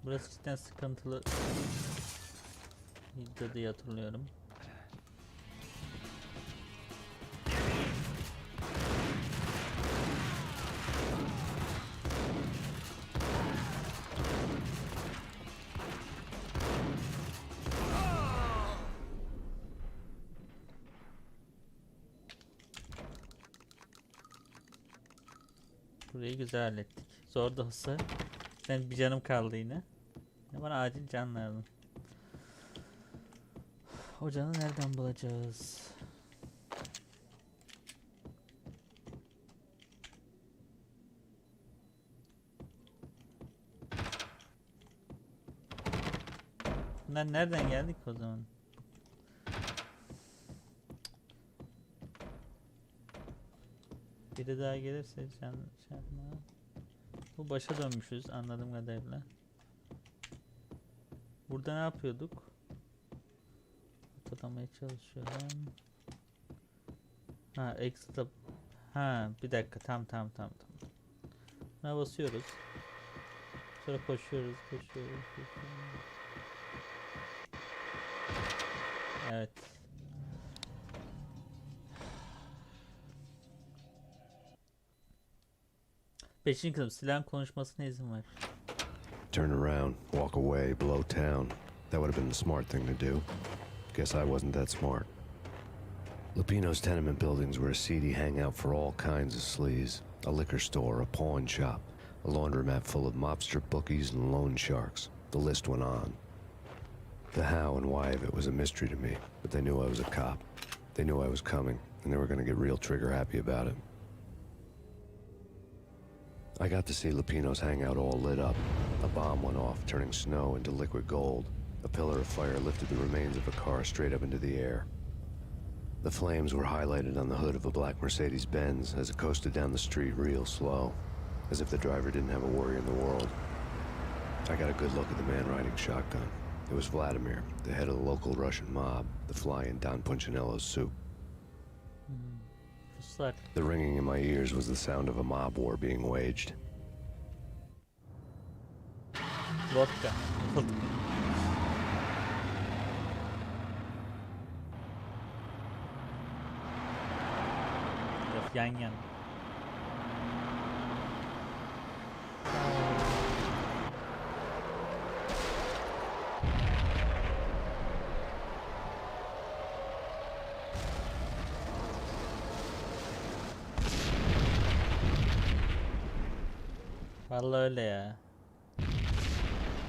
Burası cidden sıkıntılı video diye hatırlıyorum. Burayı güzel hallettik. Zor da olsa. Ben bir canım kaldı yine. Bana acil can lazım. O canı nereden bulacağız? Bunlar nereden geldik o zaman? Biri daha gelirse şey yapma. Bu başa dönmüşüz anladığım kadarıyla. Burada ne yapıyorduk? Tutmaya çalışıyorum. Ha extra. Ha bir dakika tamam. Buna basıyoruz. Sonra koşuyoruz. Evet. Beşinci kısım silahın konuşmasına izin var. Turn around, walk away, blow town. That would have been the smart thing to do. Guess I wasn't that smart. Lupino's tenement buildings were a seedy hangout for all kinds of sleaze. A liquor store, a pawn shop, a laundromat full of mobster bookies and loan sharks. The list went on. The how and why of it was a mystery to me, but they knew I was a cop. They knew I was coming, and they were going to get real trigger happy about it. I got to see Lupino's hangout all lit up. A bomb went off, turning snow into liquid gold. A pillar of fire lifted the remains of a car straight up into the air. The flames were highlighted on the hood of a black Mercedes-Benz as it coasted down the street real slow, as if the driver didn't have a worry in the world. I got a good look at the man riding shotgun. It was Vladimir, the head of the local Russian mob, the fly in Don Punchinello's soup. The ringing in my ears was the sound of a mob war being waged. Vodka. Yan. Vallahi öyle ya.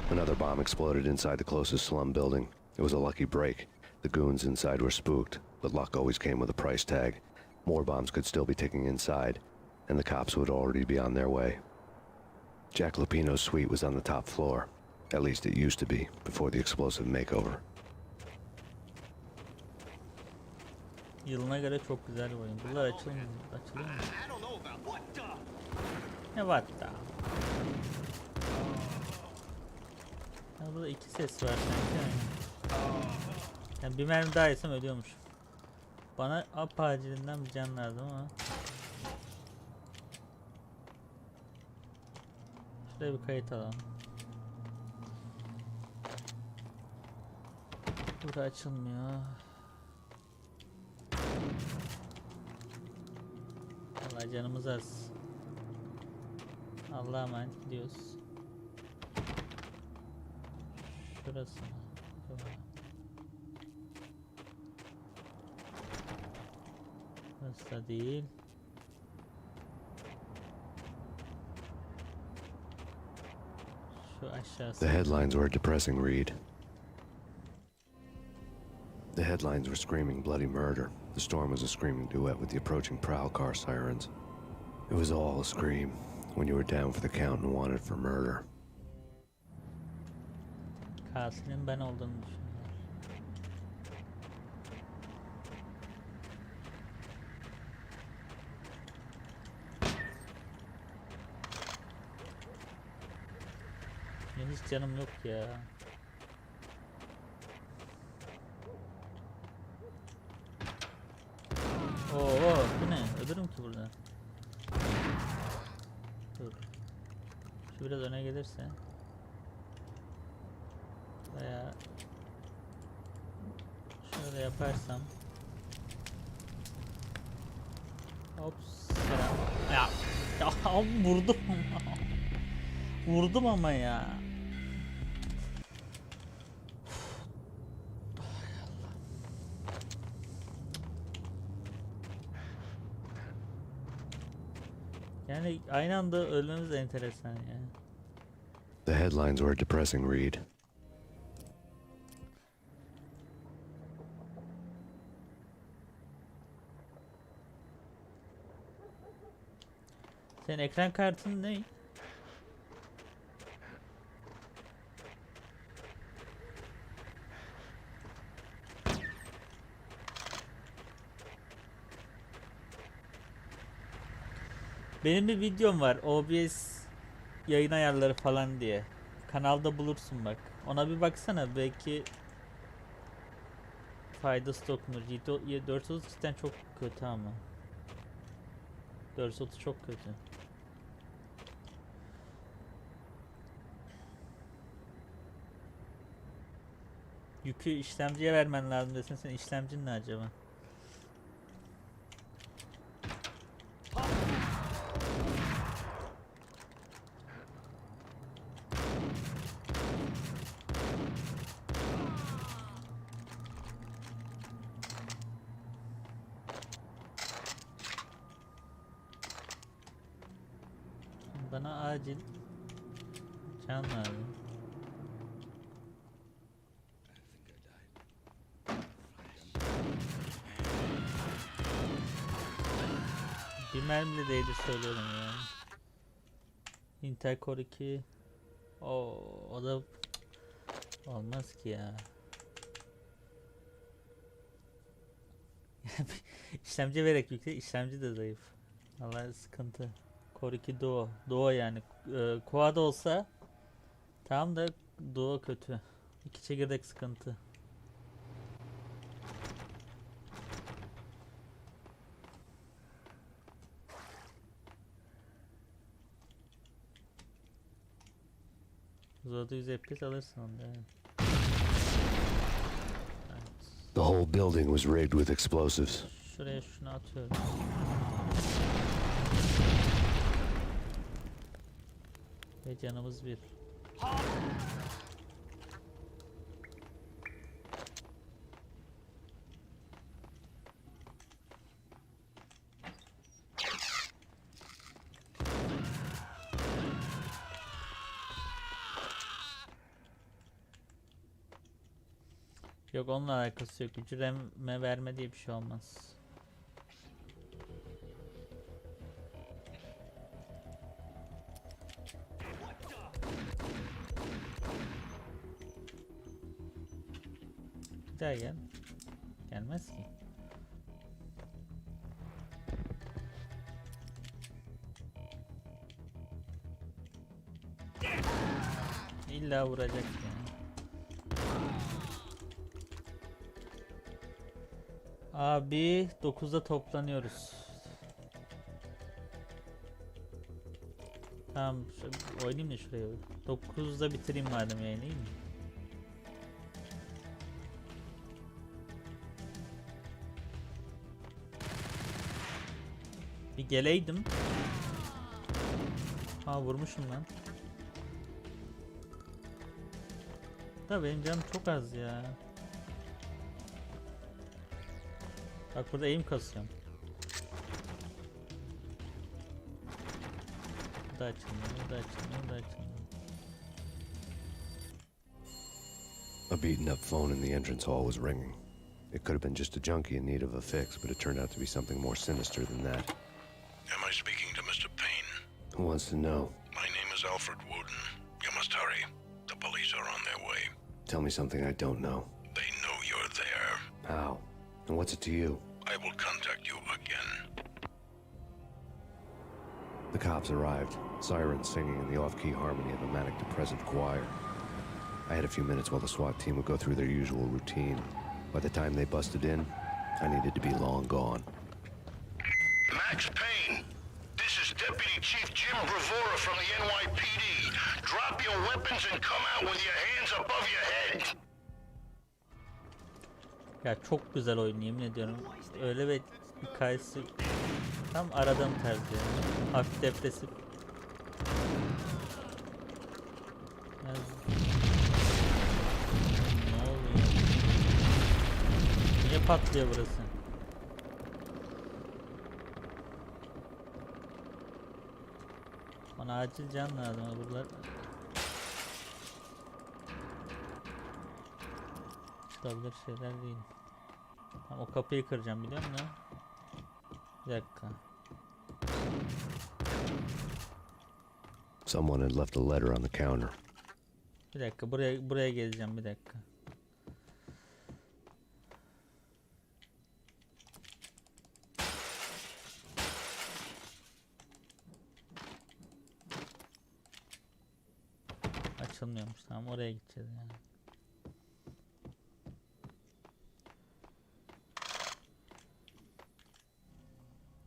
Another bomb exploded inside the closest slum building. It was a lucky break. The goons inside were spooked, but luck always came with a price tag. More bombs could still be ticking inside, and the cops would already be on their way. Jack Lupino's suite was on the top floor. At least it used to be, before the explosive makeover. Yılına göre çok güzel bir oyun. Bunlar açılıyor mu? Ne what the? Ya burada iki ses var sanki. Yani bir mermi daha yesem ölüyormuş. Bana acilinden bir can lazım ama. Şuraya bir kayıt alalım. Burada açılmıyor. Vallahi canımız az. Allah'a emanet gidiyoruz. Şurası mı? Burası da değil. Şu aşağısı. The headlines were a depressing read. The headlines were screaming bloody murder. The storm was a screaming duet with the approaching prowl car sirens. It was all a scream when you were down for the count and wanted for murder. Katilin ben olduğunu düşünüyorum. Benim hiç canım yok ya. Oo, bu ne? Ölürüm ki burada. Dur. Şu biraz öne gelirse. Veya şöyle yaparsam. Ops. Selam. Ya vurdum. Vurdum ama ya. Yani aynı anda ölmemiz de enteresan ya. The headlines were a depressing read. Senin ekran kartın ne? Benim bir videom var. OBS yayın ayarları falan diye. Kanalda bulursun bak. Ona bir baksana. Belki faydası dokunur. 430 cidden çok kötü ama. 430 çok kötü. Yükü işlemciye vermen lazım desin. Sen işlemcin ne acaba? Bana acil can lazım. Bir mermiyle değdi söylüyorum ya. Intel Core 2. O da olmaz ki ya. İşlemci vererek yüksek, işlemci de zayıf. Vallahi sıkıntı. Core 2 Duo. Duo yani. Quad olsa tamam da Duo kötü. 2 çekirdek sıkıntı. Zorda 100 FPS alırsın onda. The whole building was rigged with explosives. Şuraya şunu atıyorum. Ve canımız bir. Yok onunla alakası yok. Gücüme verme diye bir şey olmaz. Bir daha gel. Gelmez ki. İlla vuracak yani. Abi 9'da toplanıyoruz. Tamam oynayayım da şuraya. 9'da bitireyim madem yayını, iyi mi? Bir geleydim. Ha vurmuşum lan. Da benim canım çok az ya. Bak burada aim kasıyorum. Bu da açılmıyor, bu da açılmıyor, bu da açılmıyor. A beaten up phone in the entrance hall was ringing. It could have been just a junkie in need of a fix, but it turned out to be something more sinister than that. Am I speaking to Mr. Payne? Who wants to know? My name is Alfred Woden. You must hurry. The police are on their way. Tell me something I don't know. They know you're there. How? And what's it to you? I will contact you again. The cops arrived, sirens singing in the off-key harmony of a manic-depressive choir. I had a few minutes while the SWAT team would go through their usual routine. By the time they busted in, I needed to be long gone. Max Payne, this is Deputy Chief Jim Bravura from the NYPD. Drop your weapons and come out with your hands above your head. Ya çok güzel oyun yemin ediyorum. Öyle bir hikayesi tam aradığım tarz yani. Hafif depresif. Ne oluyor? Niye patlıyor burası? Bana acil can lazım buralar. Çıkabilir şeyler değil. Tamam, o kapıyı kıracağım biliyor musun? Bir dakika. Someone had left a letter on the counter. Bir dakika buraya geleceğim bir dakika. açılmıyormuş. Tamam, oraya gideceğiz yani.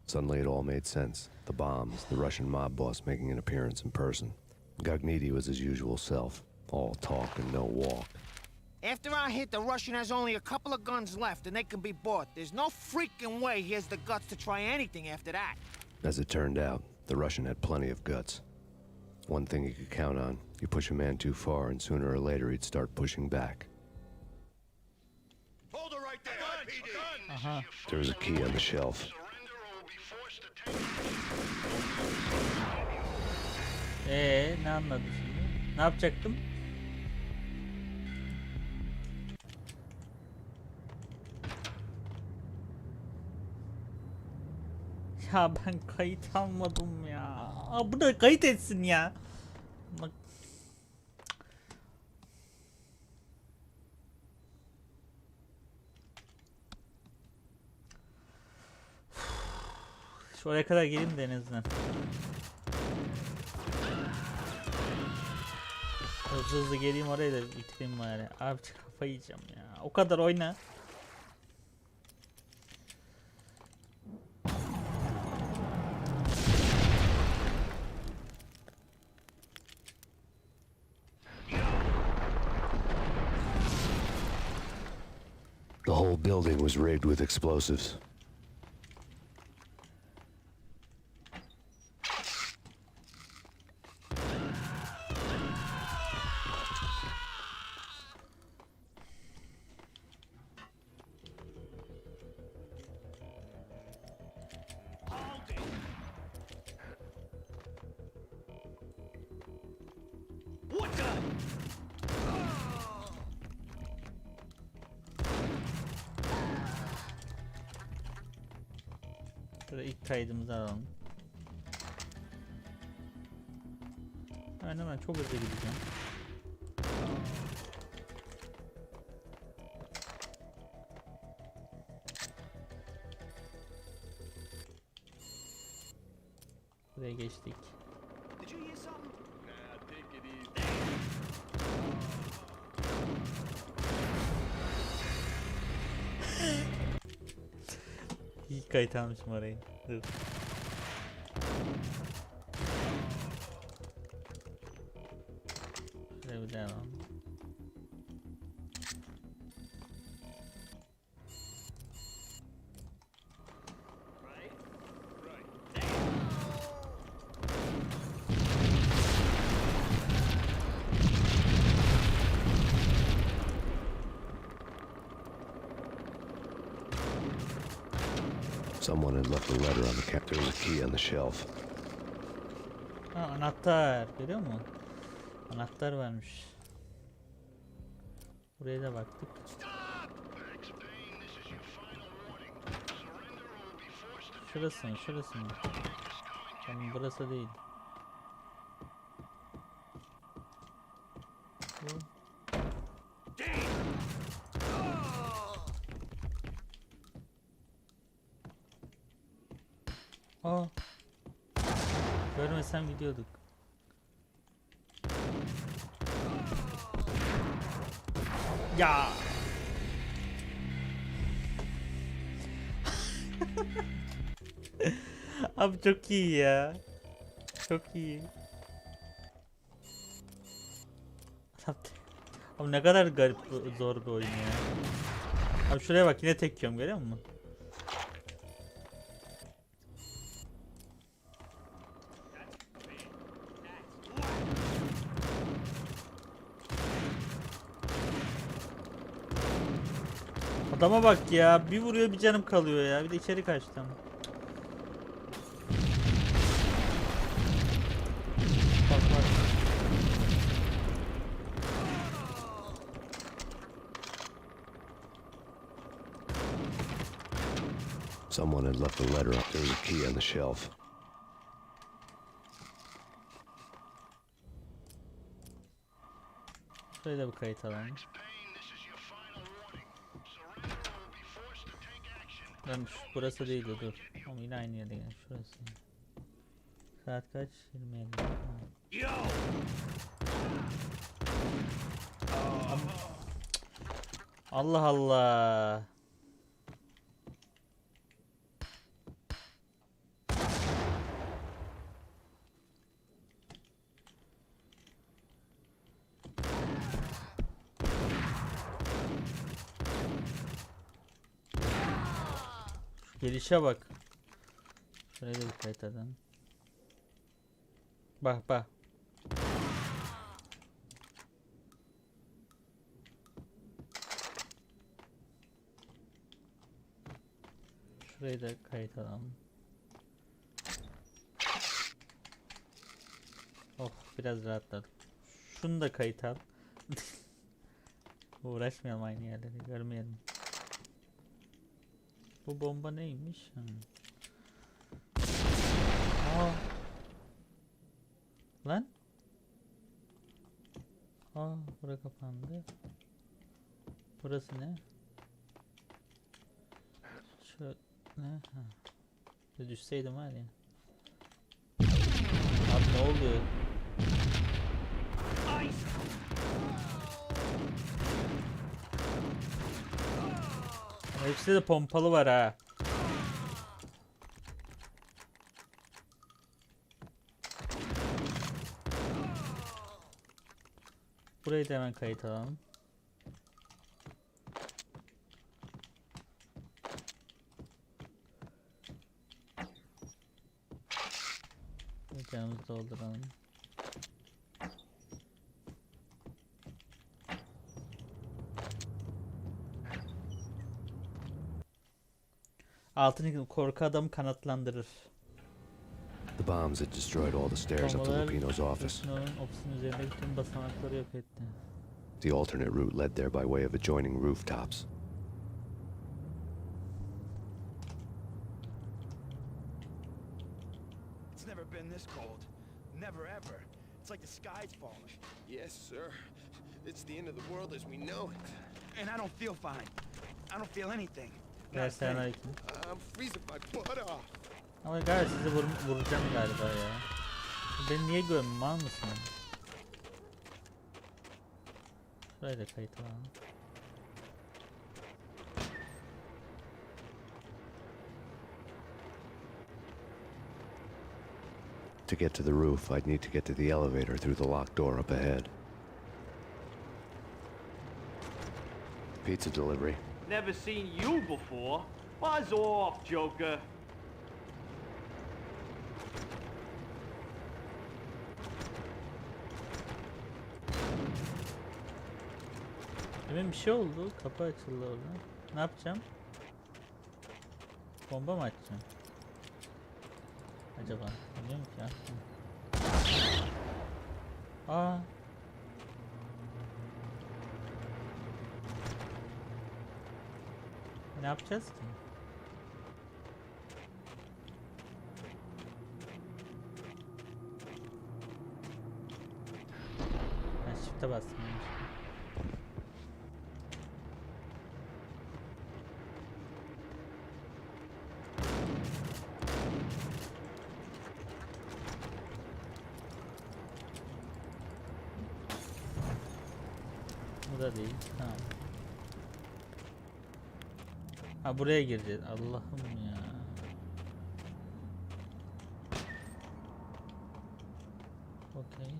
Suddenly it all made sense. The bombs, the Russian mob boss making an appearance in person. Gagnidi was his usual self. All talk and no walk. After our hit, the Russian has only a couple of guns left, and they can be bought. There's no freaking way he has the guts to try anything after that. As it turned out, the Russian had plenty of guts. One thing you could count on, you push a man too far and sooner or later he'd start pushing back. Hold it right there, Aha. There was a key on the shelf. Ne anladı şimdi? Ne yapacaktım? Ya ben kayıt almadım ya. Bu da kayıt etsin ya. Bak. Şuraya kadar geleyim de en azından. Hızlı geleyim oraya da bitireyim bari. Abi kafayı yiyeceğim ya. O kadar oyna. The whole building was rigged with explosives. Şöyle ilk kaydımızı alalım. Hemen çok hızlı gideceğim. Buraya geçtik. İlk kayıt almışım orayı. Dur. Şuraya bir devam. Someone had left a letter on the cap. There was a key on the shelf. Ha, anahtar. Görüyor musun? Anahtar vermiş. Buraya da baktık. Şurası mı? Şurası mı? Tamam, burası değil. Bu. Aa. Görmesem gidiyorduk. Ya. Abi çok iyi ya. Çok iyi. Abi ne kadar garip, zor bir oyun ya. Abi şuraya bak, yine tek yiyorum, görüyor musun? Adama bak ya, bir vuruyor bir canım kalıyor ya, bir de içeri kaçtım. Bak bak. Someone had left a letter up. There was a key on the shelf. Şöyle de bir kayıt alalım. Burası değildi, dur. Ama yine aynı yerde, yani şurası. Saat kaç? 20:50. Allah Allah. Gelişe bak. Şuraya da bir kayıt edelim. Bak bak. Şurayı da kayıt alalım. Oh, biraz rahatladım. Şunu da kayıt al. Uğraşmayalım, aynı yerleri görmeyelim. Bu bomba neymiş? Aa. Lan. Aa, bura kapandı. Burası ne? Şu ne? Ha. Bir düşseydim var ya. Abi ne oluyor? Hepsinde de pompalı var ha. Burayı da hemen kayıt alalım. Canımızı dolduralım. Altın korku adamı kanatlandırır. The bombs had destroyed all the stairs up to Lupino's office. Ofisin üzerindeki tüm basamakları yok etti. The alternate route led there by way of adjoining rooftops. It's never been this cold. Never ever. It's like the sky's falling. Yes, sir. It's the end of the world as we know it. And I don't feel fine. I don't feel anything. Selamünaleyküm. I'm freezing my butt off. Ama galiba sizi vuracağım galiba ya. Ben niye görmüyorum, mal mısın? Şurayı da kayıt alalım. To get to the roof, I'd need to get to the elevator through the locked door up ahead. Pizza delivery. Never seen you before. Buzz off, Joker. Demin bir şey oldu. Kapı açıldı orada. Ne yapacağım? Bomba mı açacağım? Acaba? Bilmiyorum ki ya. Aa. Ne yapacağız ki? Ben shift'e bastım. Bu da değil. Tamam. Ha, buraya gireceğiz. Allah'ım ya. Okey.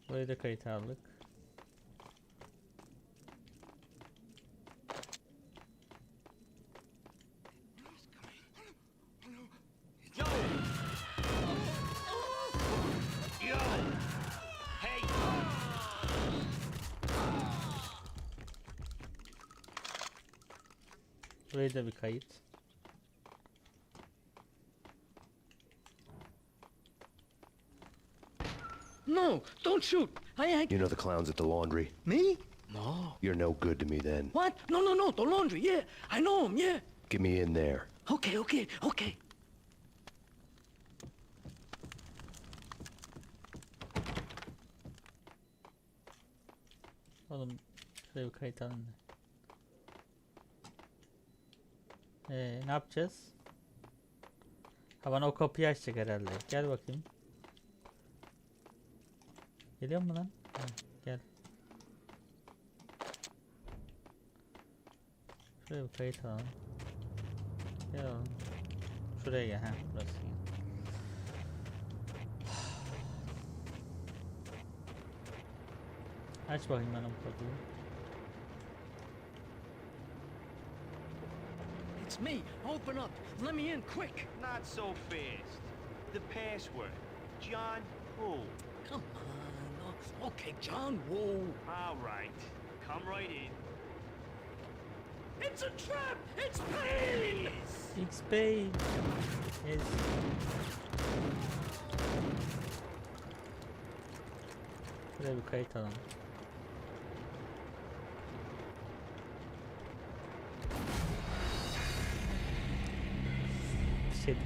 Burayı da kayıt aldık. Yo! Yo! Hey! Burayı da bir kayıt. No, don't shoot. You know the clowns at the laundry? Me? No. You're no good to me then. What? No, the laundry, yeah. I know him, yeah. Get me in there. Okay. Oğlum şuraya bir kayıt alın da. Ne yapacağız? Ha, bana o kapıyı açacak herhalde. Gel bakayım. Geliyor mu lan? Ha, gel. Şuraya bir kayıt alalım. Gel oğlum. Şuraya gel. Ha, burası. Aç bakayım bana bu kapıyı. It's me. Open up. Let me in, quick. Not so fast. The password. John Woo. Come on. Okay, John Woo. All right. Come right in. It's a trap! It's Payne! It's Payne. Yes. Şuraya bir kayıt alalım. Şey,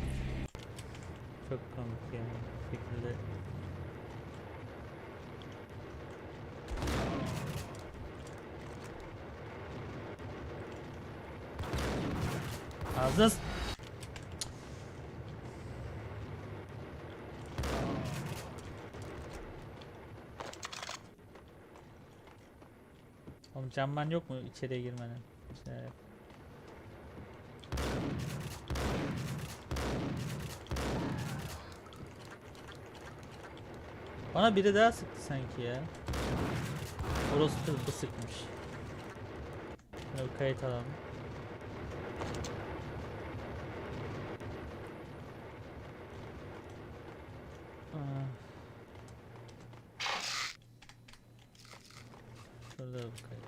çok komik yani şekilde. Ağzınız. Oğlum camman yok mu içeriye girmenin? Evet. Bana biri daha sıktı sanki ya. Orospu bu sıkmış. Şuna bir kayıt alalım. Şurada bir kayıt.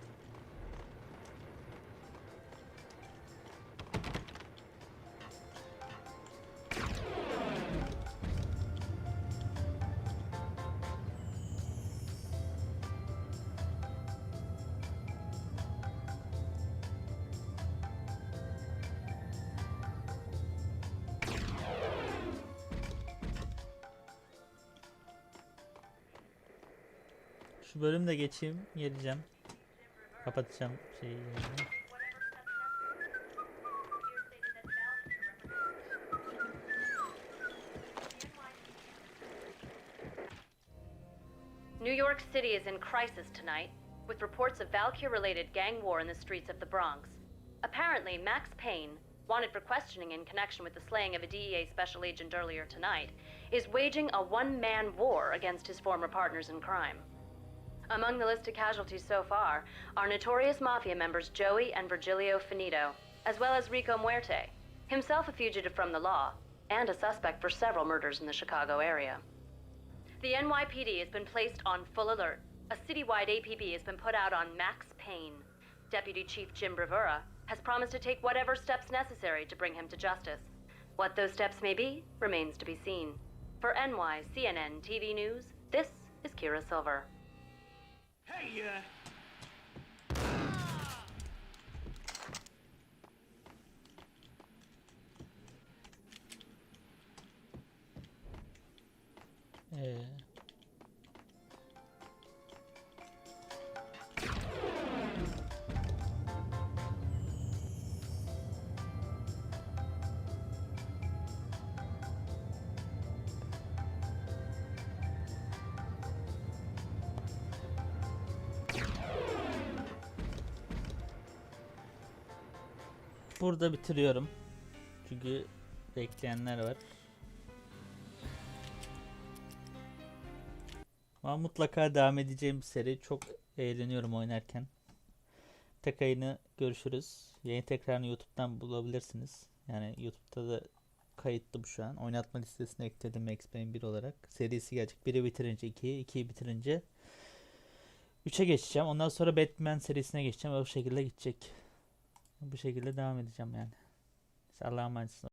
Şu bölüm de geçeyim, geleceğim. Kapatacağım şeyi. New York City is in crisis tonight, with reports of Valkyr-related gang war in the streets of the Bronx. Apparently, Max Payne, wanted for questioning in connection with the slaying of a DEA special agent earlier tonight, is waging a one-man war against his former partners in crime. Among the listed casualties so far are notorious mafia members Joey and Virgilio Finito, as well as Rico Muerte, himself a fugitive from the law, and a suspect for several murders in the Chicago area. The NYPD has been placed on full alert. A citywide APB has been put out on Max Payne. Deputy Chief Jim Bravura has promised to take whatever steps necessary to bring him to justice. What those steps may be remains to be seen. For NYCNN TV News, this is Kira Silver. Hey, Burada bitiriyorum. Çünkü bekleyenler var. Ama mutlaka devam edeceğim bir seri. Çok eğleniyorum oynarken. Tek yayını görüşürüz. Yayın tekrarını YouTube'dan bulabilirsiniz. Yani YouTube'da da kayıtlı bu şu an. Oynatma listesine ekledim Max Payne 1 olarak. Serisi gelecek. 1'i bitirince 2'yi, 2'yi bitirince 3'e geçeceğim. Ondan sonra Batman serisine geçeceğim. O şekilde gidecek. Bu şekilde devam edeceğim yani. Allah'a emanet olun.